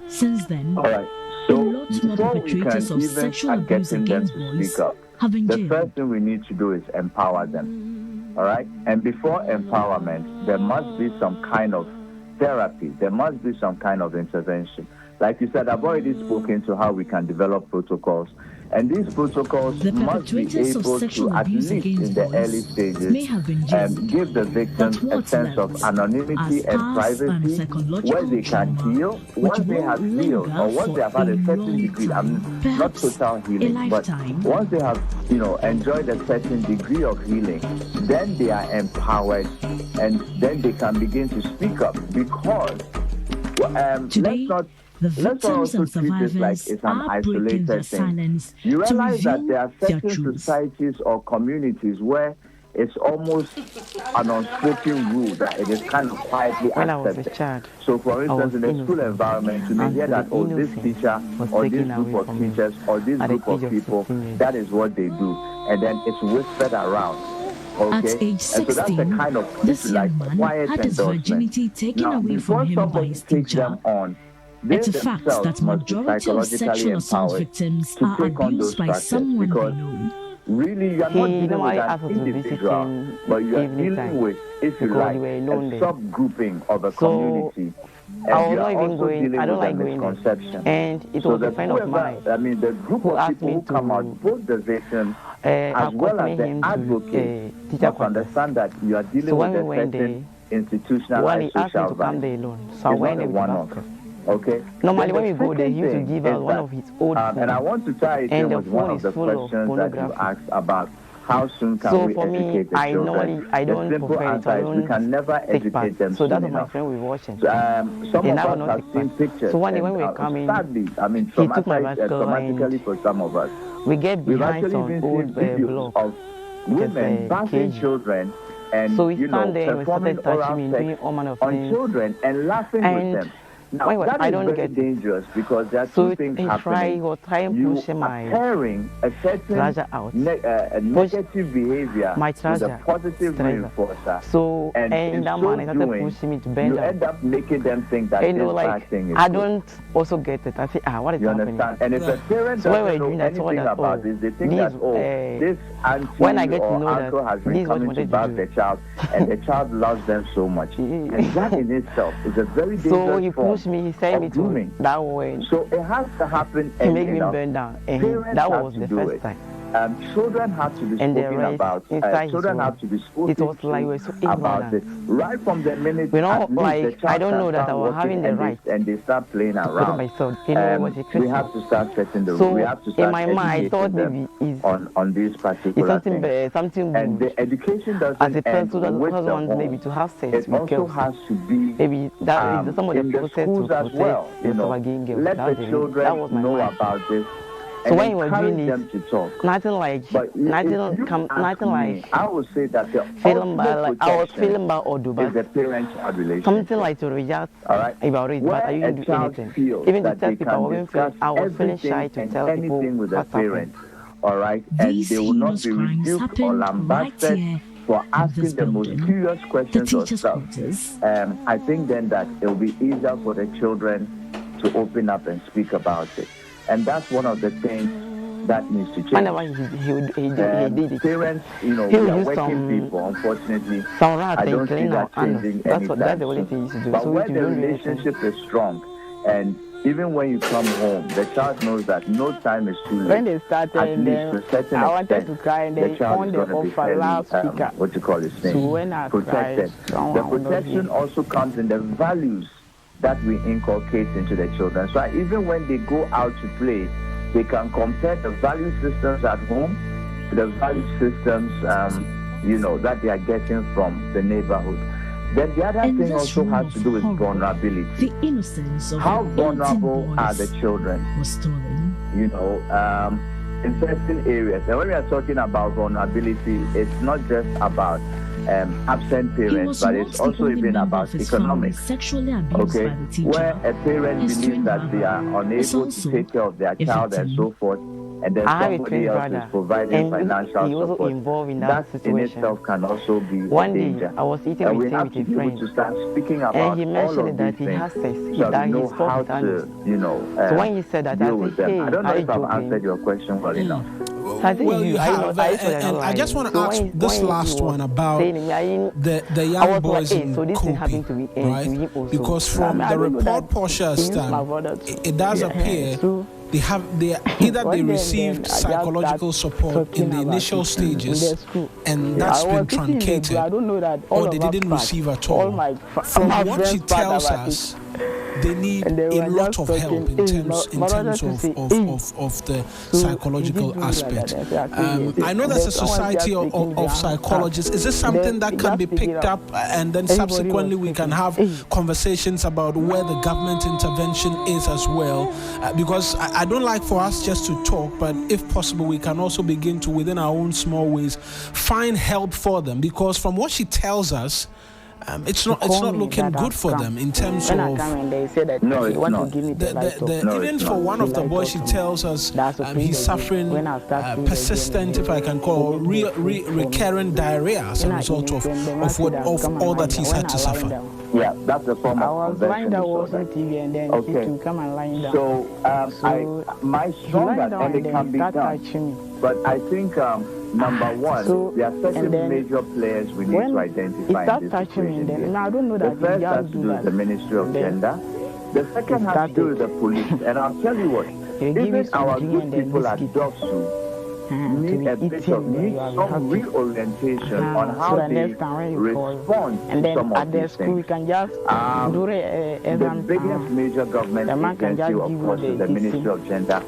Since then, all right. So lots more before we can perpetrators of even sexual start abuse getting them against to boys speak up, have been the jailed. first thing we need to do is empower them. All right? And before empowerment, there must be some kind of therapy. There must be some kind of intervention. Like you said, I've already spoken to how we can develop protocols And these protocols must be able to, at least in the early stages, give the victims a sense of anonymity and privacy where they can heal. Once they have healed, or once they have had a certain degree, not total healing, but once they have, enjoyed a certain degree of healing, then they are empowered, and then they can begin to speak up. Because let's also treat this like it's an isolated thing. You realize that there are certain societies or communities where it's almost an unspoken rule that it is kind of quietly accepted. So, for instance, in the school environment, you may hear that, this teacher or this group of teachers or this group of people, that is what they do. And then it's whispered around. Okay? At age 16, and so that's the kind of this young man had his virginity taken away from him by his teacher. It's a fact that majority of sexual assault victims are abused by someone they know. Really, you are not dealing with an individual, but you are dealing with, if you like, a sub-grouping of a community. And I was not even going, I don't like going there. And it was a friend of mine. I mean, the group of people who come out, both the victims as well as the advocate, must understand that you are dealing with a certain institutionalized social violence. So I went there with one. Okay. Normally, when we go there, he used to give us one of his old phones. And I want to try it with one of the questions that you asked about how soon can we educate the children. I don't simple answer is we can never educate them so soon that's what enough. my friend was watching. Some of us have seen pictures. So one day when we were coming, sadly, I mean, traumatically for some of us, we get behind some old videos of women bashing children and, so we stand there and performing oral sex on children and laughing with them. Now, that is very dangerous because there are two things happening. You are pairing a certain negative behavior with a positive reinforcer. And in so doing, you end up making them think that this bad thing is I don't also get it. I say, what is happening? Understand? And if a parent doesn't know anything about this, they think that, this auntie when I get to know uncle has been coming to bath the child, and the child loves them so much. And that in itself is a very dangerous form. He sent me to that way. So it has to happen. He made me burn down. And that was the first time. Children have to be spoken about. Children have to be spoken it was like we're so about it. Right from the minute I don't know that I was having the right. And they start playing around. We have to start setting the rules. We have to start in my mind, I thought maybe on these particular things. Something and the education doesn't as a end with the home. Maybe to have sex. It also has to be maybe that is some of the in the schools as well. Let the children know about this. So when you were doing them to talk, nothing like I would say that the feeling bad, I was feeling bad or do bad. Is the parent-child relationship. Something like to react about it, but I didn't do anything. Even to tell people, I was feeling shy to tell people with a parent. All right, and they will not be rebuked or lambasted for asking the most curious questions or stuff. I think then that it will be easier for the children to open up and speak about it. And that's one of the things that needs to change. He did it. Parents, we are working people, unfortunately. I don't see that changing anytime that's the only thing you should do. But so where the relationship is strong, and even when you come home, the child knows that no time is too late. When they started, I wanted to cry, and then on the offer loudspeaker. What you call it? So when I protected. The protection also comes in the values that we inculcate into the children. So even when they go out to play, they can compare the value systems at home to the value systems, that they are getting from the neighborhood. Then the other thing also has to do with vulnerability. The innocence of how vulnerable are the children? Was stolen. In certain areas. And when we are talking about vulnerability, it's not just about absent parents, but it's also even about economics. Okay, where a parent believes that they are unable to take care of their child and so forth, and then somebody else is providing financial support. That in itself can also be one a danger. Day, I was eating and with we have to be able to start speaking about and he mentioned all of that these he has things, sex. so that know how to, so when he said that, deal I with said, them. hey, I don't know if I've answered your question well enough. Well, you have. And I just want to ask this last one about the young boys in Kopi, right? Because from the report Portia stands, it does appear they received psychological support in the initial stages, and that's been truncated, or they didn't receive at all. From what she tells us, they need a lot of help in terms of the psychological aspect. I know there's a society of psychologists. Is this something that can be picked up, and then subsequently we can have conversations about where the government intervention is as well? Because I don't like for us just to talk, but if possible, we can also begin to, within our own small ways, find help for them. Because from what she tells us, it's not looking good for them in terms of. Even for one of the boys, she tells us he's suffering persistent, if I can call, recurrent diarrhea as a result of all that he's had to suffer. Yeah, that's a form of convention disorder. To come and lie down. So, my stronger and it can be done. But I think number one, there are certain major players we need to identify in this situation. I don't know that the first has to do with the Ministry of Gender. The second has to do with the police. And I'll tell you what, even our good people at DOSU need some reorientation on how they respond to some of these things. The biggest major government agency, of course, is the Ministry of Gender.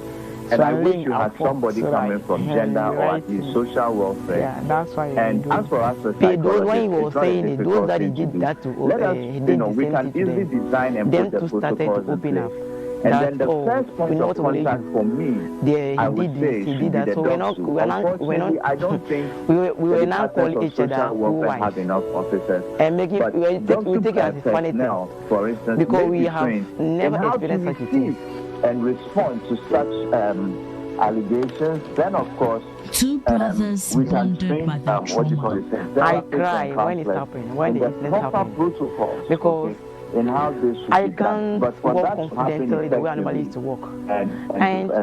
And I wish you had somebody coming from gender or at least social welfare. Yeah, that's why. And as for us, as psychologists, those that he did that to, let us, we can easily design and put the protocols in place. And then the first point of contact for me, I would say, should be the DOSU. Unfortunately, I don't think we were not calling each other who have enough officers. And make it, we take it as a funny thing. For instance, because we have never experienced such a thing. And respond to such allegations, then of course, two brothers we can wondered train by the what you call it. I cry when it's happening. When it's happening. Protocols, because in how this should I be done. can't But for walk that to happen confidently the way I normally used to walk. And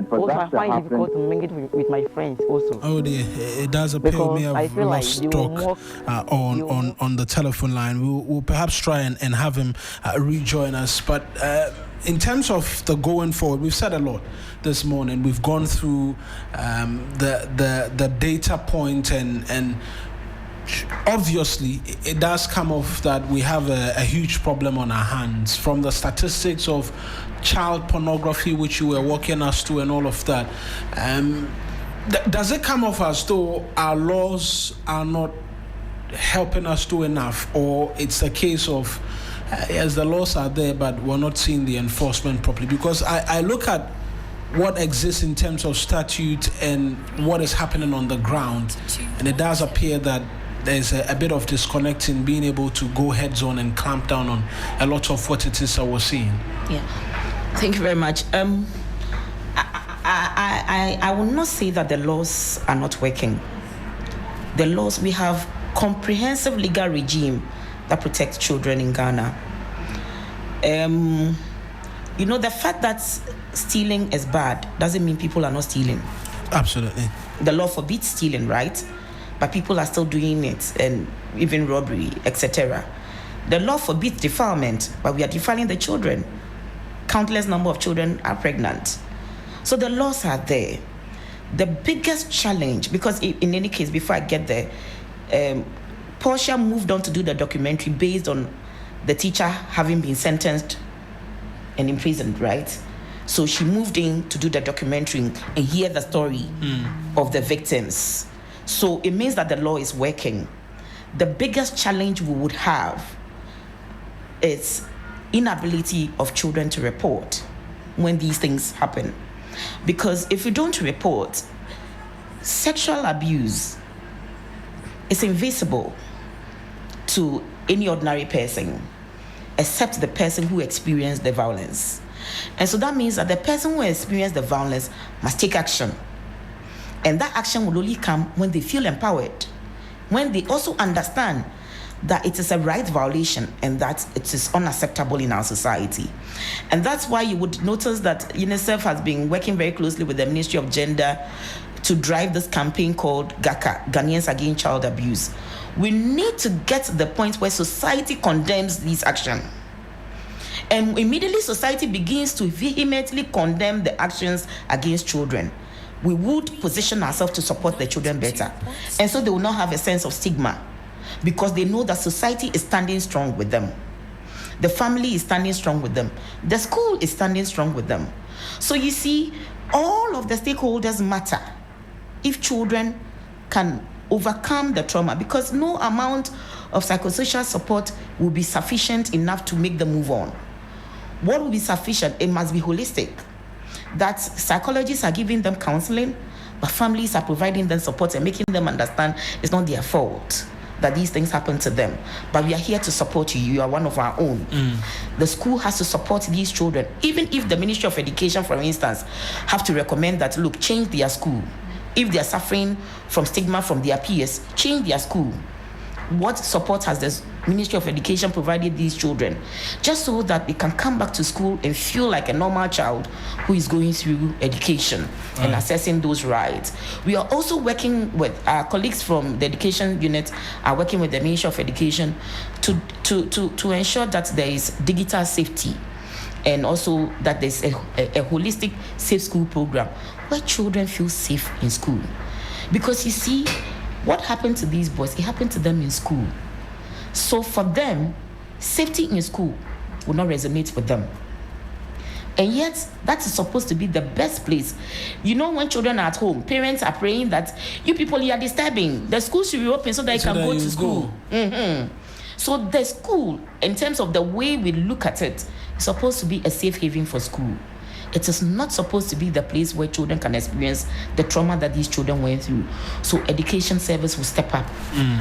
for also that I find it to difficult to make it with my friends also. Oh dear, it does appear because we have lost talk on the telephone line. We'll perhaps try and have him rejoin us. But in terms of the going forward, we've said a lot this morning. We've gone through the data point and obviously it does come off that we have a huge problem on our hands, from the statistics of child pornography which you were walking us through and all of that. Does it come off as though our laws are not helping us do enough, or it's a case of yes, the laws are there but we're not seeing the enforcement properly? Because I look at what exists in terms of statute and what is happening on the ground, and it does appear that there's a bit of disconnect in being able to go heads on and clamp down on a lot of what it is that we're seeing. Yeah, thank you very much. I will not say that the laws are not working. The laws, we have comprehensive legal regime that protects children in Ghana. The fact that stealing is bad doesn't mean people are not stealing. Absolutely. The law forbids stealing, right? But people are still doing it, and even robbery, etc. The law forbids defilement, but we are defiling the children. Countless number of children are pregnant. So the laws are there. The biggest challenge, because in any case, before I get there, Portia moved on to do the documentary based on the teacher having been sentenced and imprisoned, right? So she moved in to do the documentary and hear the story of the victims. So it means that the law is working. The biggest challenge we would have is inability of children to report when these things happen. Because if you don't report, sexual abuse is invisible to any ordinary person except the person who experienced the violence. And so that means that the person who experienced the violence must take action. And that action will only come when they feel empowered, when they also understand that it is a right violation and that it is unacceptable in our society. And that's why you would notice that UNICEF has been working very closely with the Ministry of Gender to drive this campaign called GACA, Ghanaians Against Child Abuse. We need to get to the point where society condemns these actions. And immediately society begins to vehemently condemn the actions against children, we would position ourselves to support the children better. And so they will not have a sense of stigma because they know that society is standing strong with them. The family is standing strong with them. The school is standing strong with them. So you see, all of the stakeholders matter if children can overcome the trauma, because no amount of psychosocial support will be sufficient enough to make them move on. What will be sufficient? It must be holistic. That psychologists are giving them counseling, but families are providing them support and making them understand it's not their fault that these things happen to them. But we are here to support you. You are one of our own. The school has to support these children. Even if the Ministry of Education, for instance, have to recommend that, look, change their school. If they are suffering from stigma from their peers, change their school. What support has the Ministry of Education provided these children? Just so that they can come back to school and feel like a normal child who is going through education and assessing those rights. We are also working with our colleagues from the education unit, are working with the Ministry of Education to ensure that there is digital safety, and also that there's a holistic safe school program where children feel safe in school. Because you see, what happened to these boys, it happened to them in school. So for them, safety in school will not resonate with them. And yet, that is supposed to be the best place. You know, when children are at home, parents are praying that you people, you are disturbing. The school should be open so that you can go to school. So the school, in terms of the way we look at it, is supposed to be a safe haven for school. It is not supposed to be the place where children can experience the trauma that these children went through. So education service will step up.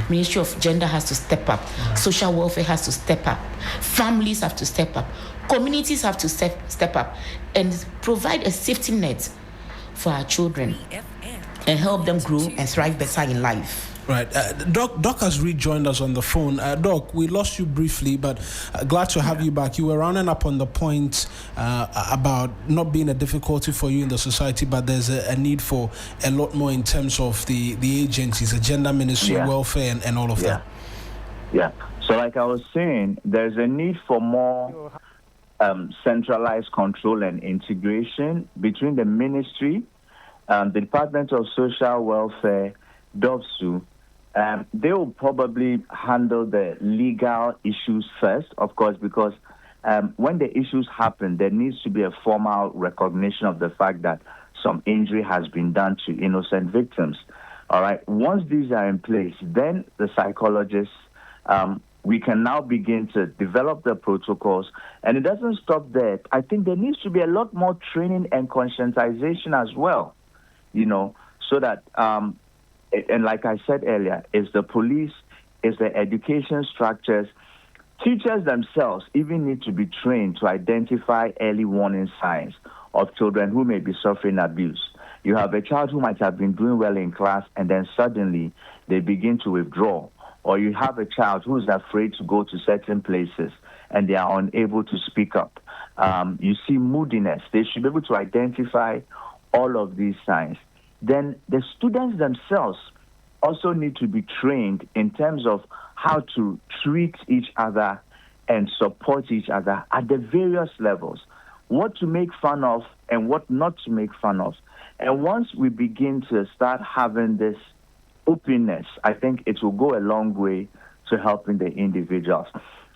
Ministry of Gender has to step up. Social welfare has to step up. Families have to step up. Communities have to step up and provide a safety net for our children and help them grow and thrive better in life. Right. Doc has rejoined us on the phone. Doc, we lost you briefly, but glad to have you back. You were rounding up on the point about not being a difficulty for you in the society, but there's a need for a lot more in terms of the agencies, the gender ministry, welfare, and all of that. Yeah. So like I was saying, there's a need for more centralized control and integration between the ministry, the Department of Social Welfare, DOVSU. They will probably handle the legal issues first, of course, because when the issues happen, there needs to be a formal recognition of the fact that some injury has been done to innocent victims. All right. Once these are in place, then the psychologists, we can now begin to develop the protocols. And it doesn't stop there. I think there needs to be a lot more training and conscientization as well, you know, so that and like I said earlier, it's the police, it's the education structures. Teachers themselves even need to be trained to identify early warning signs of children who may be suffering abuse. You have a child who might have been doing well in class and then suddenly they begin to withdraw. Or you have a child who is afraid to go to certain places and they are unable to speak up. You see moodiness. They should be able to identify all of these signs. Then the students themselves also need to be trained in terms of how to treat each other and support each other at the various levels, what to make fun of and what not to make fun of. And once we begin to start having this openness, I think it will go a long way to helping the individuals.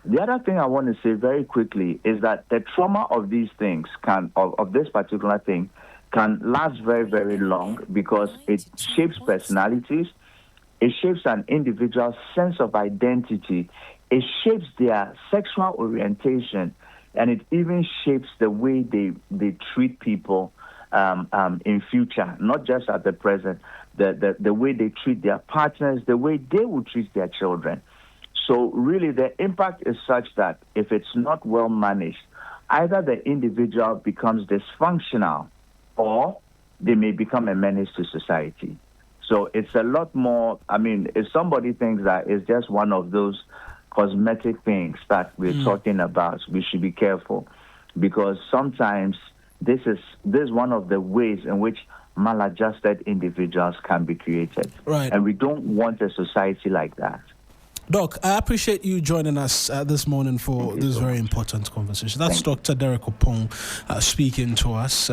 The other thing I want to say very quickly is that the trauma of these things of this particular thing can last very, very long because it shapes personalities, it shapes an individual's sense of identity, it shapes their sexual orientation, and it even shapes the way they treat people in future, not just at the present, the way they treat their partners, the way they will treat their children. So really the impact is such that if it's not well managed, either the individual becomes dysfunctional or they may become a menace to society. So it's a lot more, I mean, if somebody thinks that it's just one of those cosmetic things that we're talking about, we should be careful because sometimes this is one of the ways in which maladjusted individuals can be created. Right. And we don't want a society like that. Doc, I appreciate you joining us this morning for this very important conversation. That's Dr. Derek Opong speaking to us.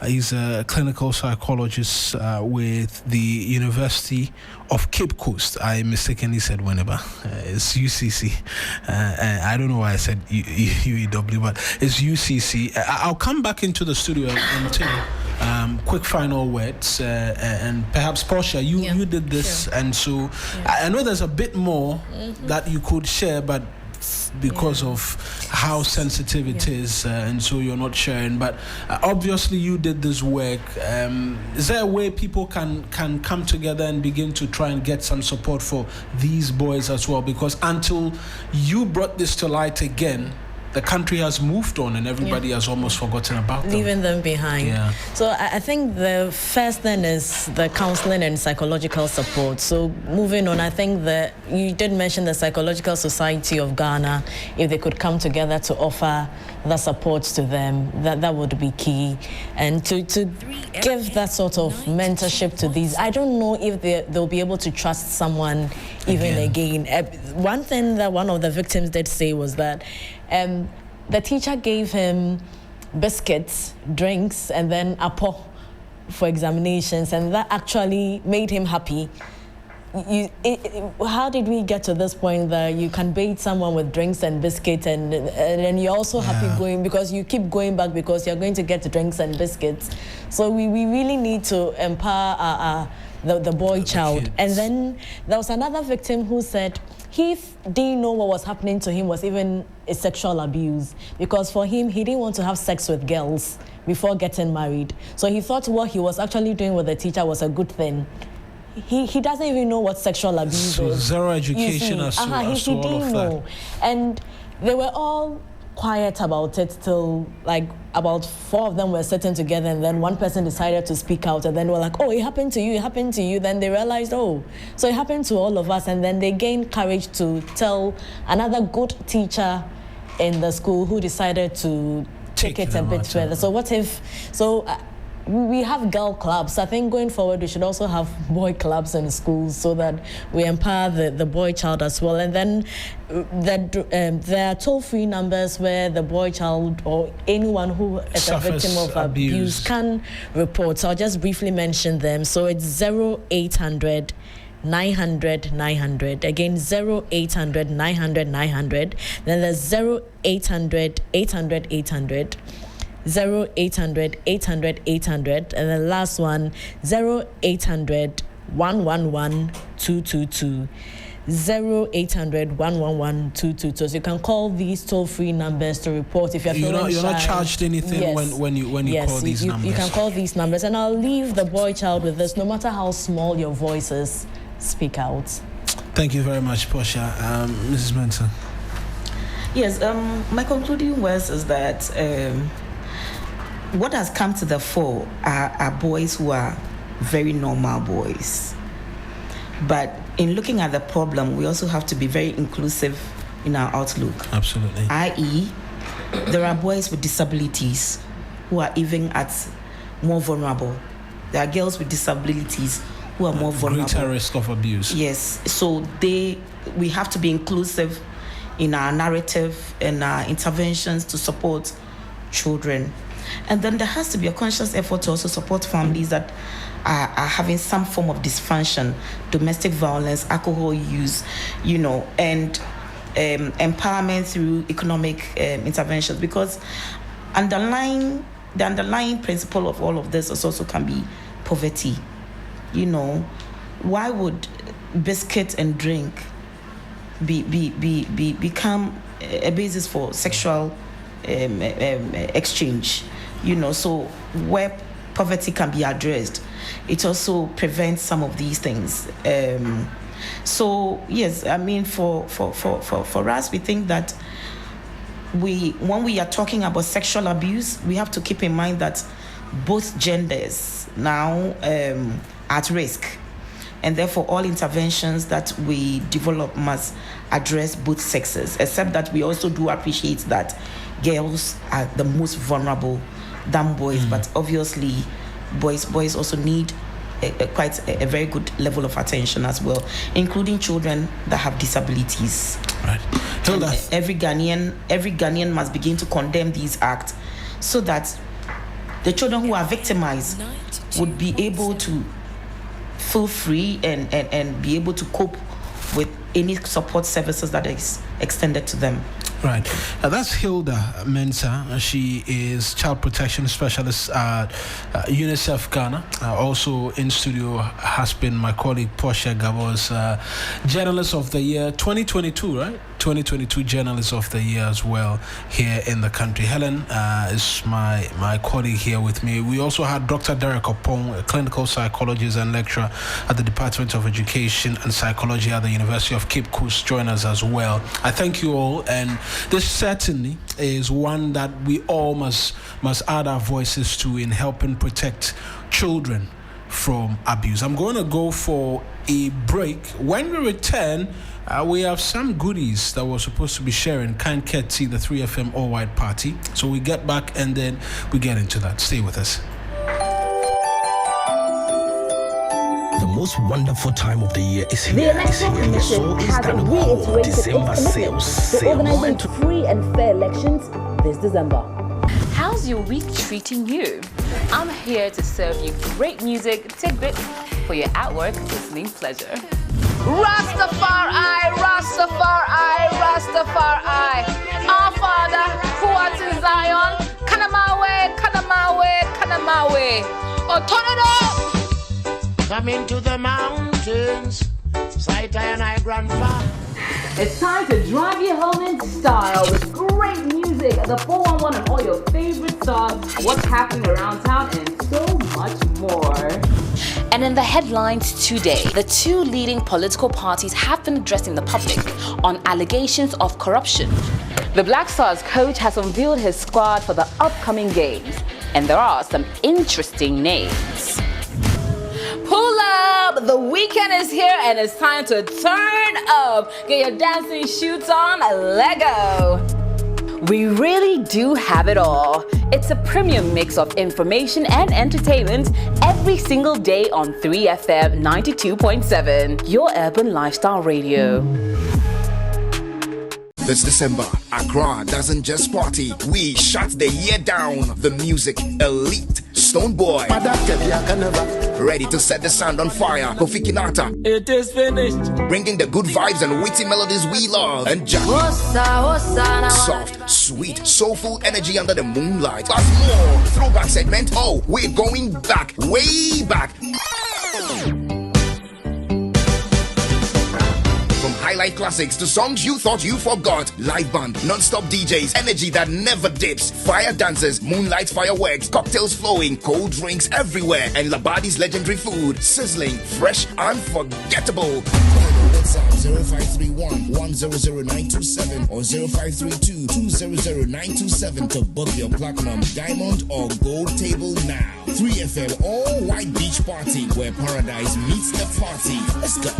He's a clinical psychologist with the University of Cape Coast. I mistakenly said Winneba. It's UCC. I don't know why I said UEW, but it's UCC. I'll come back into the studio and tell you quick final words. And perhaps, Portia, you did this, and so I know there's a bit more that you could share, but because of how sensitive it is, and so you're not sharing. But obviously you did this work. Is there a way people can come together and begin to try and get some support for these boys as well? Because until you brought this to light again, the country has moved on and everybody has almost forgotten about them. Leaving them behind. Yeah. So I think the first thing is the counseling and psychological support. So moving on, I think that you did mention the Psychological Society of Ghana. If they could come together to offer the support to them, that would be key. And to give that sort of mentorship to these. I don't know if they'll be able to trust someone even again. One thing that one of the victims did say was that the teacher gave him biscuits, drinks, and then apo for examinations, and that actually made him happy. How did we get to this point that you can bait someone with drinks and biscuits, and then you're also happy going because you keep going back because you're going to get drinks and biscuits? So we really need to empower the boy child. And then there was another victim who said he didn't know what was happening to him was even a sexual abuse, because for him, he didn't want to have sex with girls before getting married. So he thought what he was actually doing with the teacher was a good thing. He doesn't even know what sexual abuse is. Zero education as to he didn't know. And they were all quiet about it till like about 4 of them were sitting together, and then one person decided to speak out, and then we're like, oh, it happened to you, it happened to you. Then they realized, oh, so it happened to all of us. And then they gained courage to tell another good teacher in the school who decided to take it a bit further. So what if, we have girl clubs. I think going forward, we should also have boy clubs in schools so that we empower the boy child as well. And then there are toll-free numbers where the boy child or anyone who is a victim of abuse can report. So I'll just briefly mention them. So it's 0800 900 900. Again, 0800 900 900. Then there's 0800 800 800. 0800 800 800, and the last one 0800 111 222. 0800 111 222. So you can call these toll-free numbers to report if you're feeling you're shy. not charged anything when you call these numbers. You can call these numbers, and I'll leave the boy child with this. No matter how small your voice is, speak out. Thank you very much, Portia. Mrs. Mensa. Yes, my concluding words is that what has come to the fore are boys who are very normal boys. But in looking at the problem, we also have to be very inclusive in our outlook. Absolutely. I.e., there are boys with disabilities who are even more vulnerable. There are girls with disabilities who are more vulnerable. Greater risk of abuse. Yes. So we have to be inclusive in our narrative and our interventions to support children. And then there has to be a conscious effort to also support families that are having some form of dysfunction, domestic violence, alcohol use, and empowerment through economic interventions. Because the underlying principle of all of this also can be poverty. Why would biscuit and drink become a basis for sexual exchange? So where poverty can be addressed, it also prevents some of these things. So yes, I mean for us, we think that when we are talking about sexual abuse, we have to keep in mind that both genders now at risk, and therefore all interventions that we develop must address both sexes, except that we also do appreciate that girls are the most vulnerable than boys. But obviously boys also need quite a very good level of attention as well, including children that have disabilities. Right. Every Ghanaian must begin to condemn these acts so that the children who are victimized would be able to feel free and be able to cope with any support services that is extended to them. Right. That's Hilda Mensah. She is child protection specialist at UNICEF Ghana. Also in studio has been my colleague Portia Gabo's Journalist of the Year 2022, right? 2022 Journalist of the Year as well here in the country. Helen is my colleague here with me. We also had Dr. Derek Opong, a clinical psychologist and lecturer at the Department of Education and Psychology at the University of Cape Coast, join us as well. I thank you all, and this certainly is one that we all must add our voices to in helping protect children from abuse. I'm going to go for a break. When we return, we have some goodies that we're supposed to be sharing. Kind courtesy the 3FM All White Party. So we get back and then we get into that. Stay with us. The most wonderful time of the year is here. And so is that December sales. To organize free and fair elections this December. How's your week treating you? I'm here to serve you great music tidbits for your at-work listening pleasure. Rastafari, Rastafari, Rastafari. Our Father, who art in Zion, Kanamawe, Kanamawe, Kanamawe. Oh, turn it up! Coming to the mountains, sight and I grandfather. It's time to drive you home in style with great music, the 411 and all your favorite songs, what's happening around town, and so much more. And in the headlines today, the two leading political parties have been addressing the public on allegations of corruption. The Black Stars coach has unveiled his squad for the upcoming games, and there are some interesting names. Pull up! The weekend is here and it's time to turn up. Get your dancing shoes on, let go. We really do have it all. It's a premium mix of information and entertainment every single day on 3FM 92.7, your urban lifestyle radio. This December, Accra doesn't just party, we shut the year down. The music elite, Stoneboy, ready to set the sound on fire. Kofi Kinata, it is finished, bringing the good vibes and witty melodies we love. And Jackie, soft, sweet, soulful energy under the moonlight. Plus more, throwback segment. Oh, we're going back, way back. Highlight classics to songs you thought you forgot. Live band, non-stop DJs, energy that never dips. Fire dancers, moonlight fireworks, cocktails flowing, cold drinks everywhere, and Labadi's legendary food, sizzling, fresh, unforgettable. WhatsApp 0531 100927 or 0532 200927 to book your platinum, diamond, or gold table now. 3FM All White Beach Party, where paradise meets the party. Let's go.